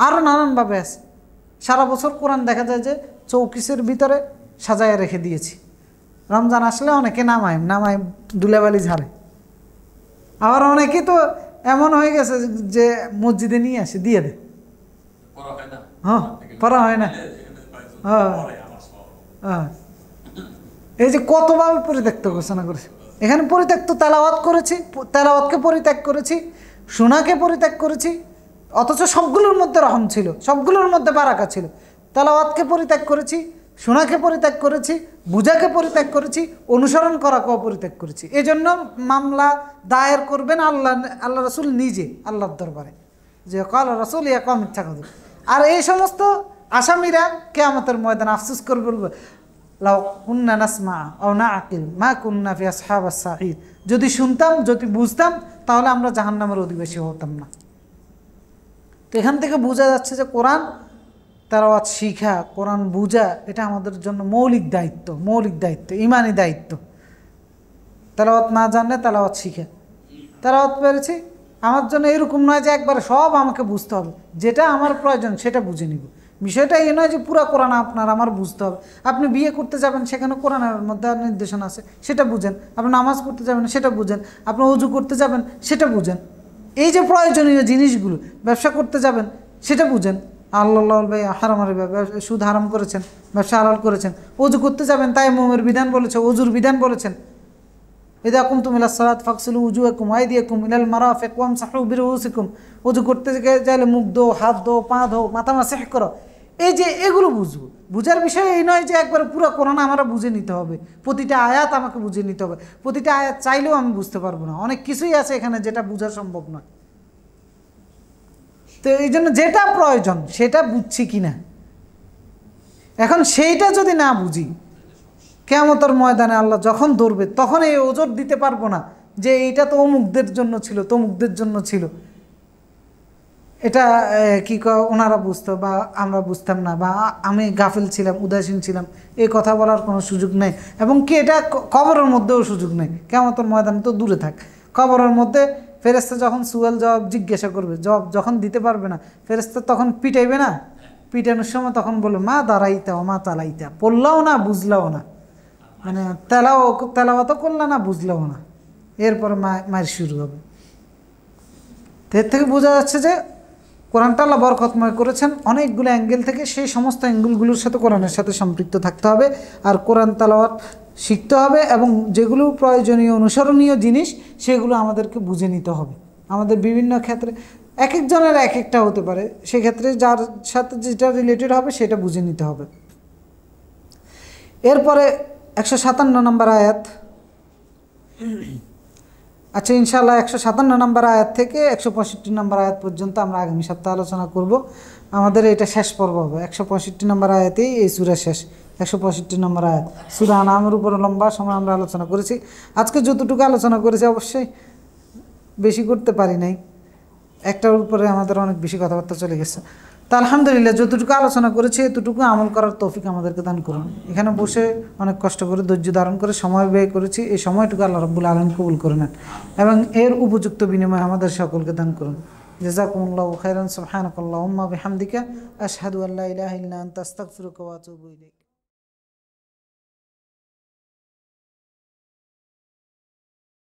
আরও নানানভাবে আছে। সারা বছর কোরআন দেখা যায় যে চৌকিসের ভিতরে সাজায় রেখে দিয়েছি, রমজান আসলে অনেকে নামায় দুলাবালি ঝাড়ে। আবার অনেকে তো এমন হয়ে গেছে যে মসজিদে নিয়ে আসে দিয়ে দেয়। হ্যাঁ, পড়া হয় না। হ্যাঁ, এই যে কতভাবে পরিত্যক্ত ঘোষণা করেছে। এখানে পরিত্যক্ত তেলাওয়াত করেছি, তেলাওয়াতকে পরিত্যাগ করেছি, শোনাকে পরিত্যাগ করেছি, অথচ সবগুলোর মধ্যে রহম ছিল, সবগুলোর মধ্যে বারাকা ছিল। তেলাওয়াতকে পরিত্যাগ করেছি, শোনাকে পরিত্যাগ করেছি, বুঝাকে পরিত্যাগ করেছি, অনুসরণ করাকেও পরিত্যাগ করেছি। এই জন্য মামলা দায়ের করবেন আল্লাহ রসুল নিজে আল্লাহর দরবারে, যে কাল রসুল ইয়া কওমি ইত্তাখাযু। আর এই সমস্ত আসামিরা কিয়ামতের ময়দানে আফসোস করে বলবে, লাউ কুন্না নাসমা আও নাআকিল মা কুন্না ফি আসহাবিস সাঈদ, যদি শুনতাম, যদি বুঝতাম, তাহলে আমরা জাহান্নামের অধিবাসী হতাম না। তো এখান থেকে বোঝা যাচ্ছে যে কোরআন তেলাওয়াত শিখা, কোরআন বুঝা, এটা আমাদের জন্য মৌলিক দায়িত্ব, ইমানি দায়িত্ব। তেলাওয়াত না জানলে তেলাওয়াত শিখা, তেলাওয়াত পেরেছি, আমার জন্য এরকম নয় যে একবারে সব আমাকে বুঝতে হবে, যেটা আমার প্রয়োজন সেটা বুঝে নিব। বিষয়টা এই নয় যে পুরো কোরআন আপনার আমার বুঝতে হবে। আপনি বিয়ে করতে যাবেন, সেখানে কোরআনের মধ্যে নির্দেশনা আছে, সেটা বুঝেন। আপনি নামাজ পড়তে যাবেন, সেটা বুঝেন। আপনি ওযু করতে যাবেন, সেটা বুঝেন। এই যে প্রয়োজনীয় জিনিসগুলো, ব্যবসা করতে যাবেন, সেটা বুঝেন। আল্লাহ ভাই হারামার সুদ হারাম করেছেন, ব্যবসা হালাল করেছেন। ওযু করতে যাবেন, তায়াম্মুমের বিধান বলেছে, ওযুর বিধান বলেছেন। ইযা কুমতুম ইলাস সালাত ফাগসিলু উজুহাকুম ওয়া আইদিয়াকুম ইলাল মারাফিক ওয়ামসাহু বিরুউসিকুম। ওযু করতে চাইলে মুখ ধো, হাত ধো, পা ধো, মাথা মাসিহ করো। এই যে এগুলো বুঝবো, বুঝার বিষয় এই নয় যে একবার পুরো কোরআন আমরা বুঝে নিতে হবে, প্রতিটা আয়াত আমাকে বুঝে নিতে হবে। প্রতিটা আয়াত চাইলেও আমি বুঝতে পারবো না, অনেক কিছুই আছে এখানে যেটা বোঝা সম্ভব নয়। তো এই জন্য যেটা প্রয়োজন সেটা বুঝছি কিনা, এখন সেইটা যদি না বুঝি, কিয়ামতের ময়দানে আল্লাহ যখন ধরবে তখন এই ওজর দিতে পারবো না যে এইটা তো অমুকদের জন্য ছিল, তমুকদের জন্য ছিল, এটা কি ওনারা বুঝতো বা আমরা বুঝতাম না, বা আমি গাফিল ছিলাম, উদাসীন ছিলাম, এই কথা বলার কোনো সুযোগ নেই। এবং কি এটা কবরের মধ্যেও সুযোগ নেই। কিয়ামতের ময়দান তো দূরে থাক, কবরের মধ্যে ফেরেশতা যখন সুয়াল জবাব জিজ্ঞাসা করবে, জবাব যখন দিতে পারবে না, ফেরেশতা তখন পিটাইবে না, পিটানোর সময় তখন বলবে মা দাঁড়াইতা ও মা তালাইতা, পড়লাও না বুঝলাও না, মানে তেলাওয়াতও করলা না বুঝলাও না, এরপরে মায়ের শুরু হবে। তো এর থেকে বোঝা যাচ্ছে যে কোরআনটা আল্লাহ বরকতময় করেছেন অনেকগুলো অ্যাঙ্গেল থেকে, সেই সমস্ত অ্যাঙ্গেলগুলোর সাথে কোরআনের সাথে সম্পৃক্ত থাকতে হবে, আর কোরআন তেলাওয়াত শিখতে হবে, এবং যেগুলো প্রয়োজনীয় অনুসরণীয় জিনিস সেগুলো আমাদেরকে বুঝে নিতে হবে। আমাদের বিভিন্ন ক্ষেত্রে এক একজনের এক একটা হতে পারে, সেক্ষেত্রে যার সাথে যেটা রিলেটেড হবে সেটা বুঝে নিতে হবে। এরপরে 157 নম্বর আয়াত, আচ্ছা ইনশাআল্লাহ 157 নম্বর আয়াত থেকে 165 নম্বর আয়াত পর্যন্ত আমরা আগামী সপ্তাহে আলোচনা করব। আমাদের এটা শেষ পর্ব হবে, 165 নম্বর আয়াতেই এই সূরা শেষ, 165 নম্বর আয়াত সূরা আনামের উপরে লম্বা সময় আমরা আলোচনা করেছি। আজকে যতটুকু আলোচনা করেছি অবশ্যই বেশি করতে পারি নাই, একটার উপরে আমাদের অনেক বেশি কথাবার্তা চলে গেছে। তা আলহামদুলিল্লাহ যতটুকু আলোচনা করেছি এতটুকু আমল করার তৌফিক আমাদেরকে দান করুন। এখানে বসে অনেক কষ্ট করে ধৈর্য ধারণ করে সময় ব্যয় করেছি, এই সময়টুকু আল্লাহ রাব্বুল আলামিন কবুল করে নেন এবং এর উপযুক্ত বিনিময় আমাদের সকলকে দান করুন। জাযাকুমুল্লাহু খাইরান, সুবহানাকাল্লাহুম্মা বিহামদিকা, আশহাদু আল্লা ইলাহা ইল্লা আনতা, আস্তাগফিরুকা ওয়া আতুবু ইলাইক।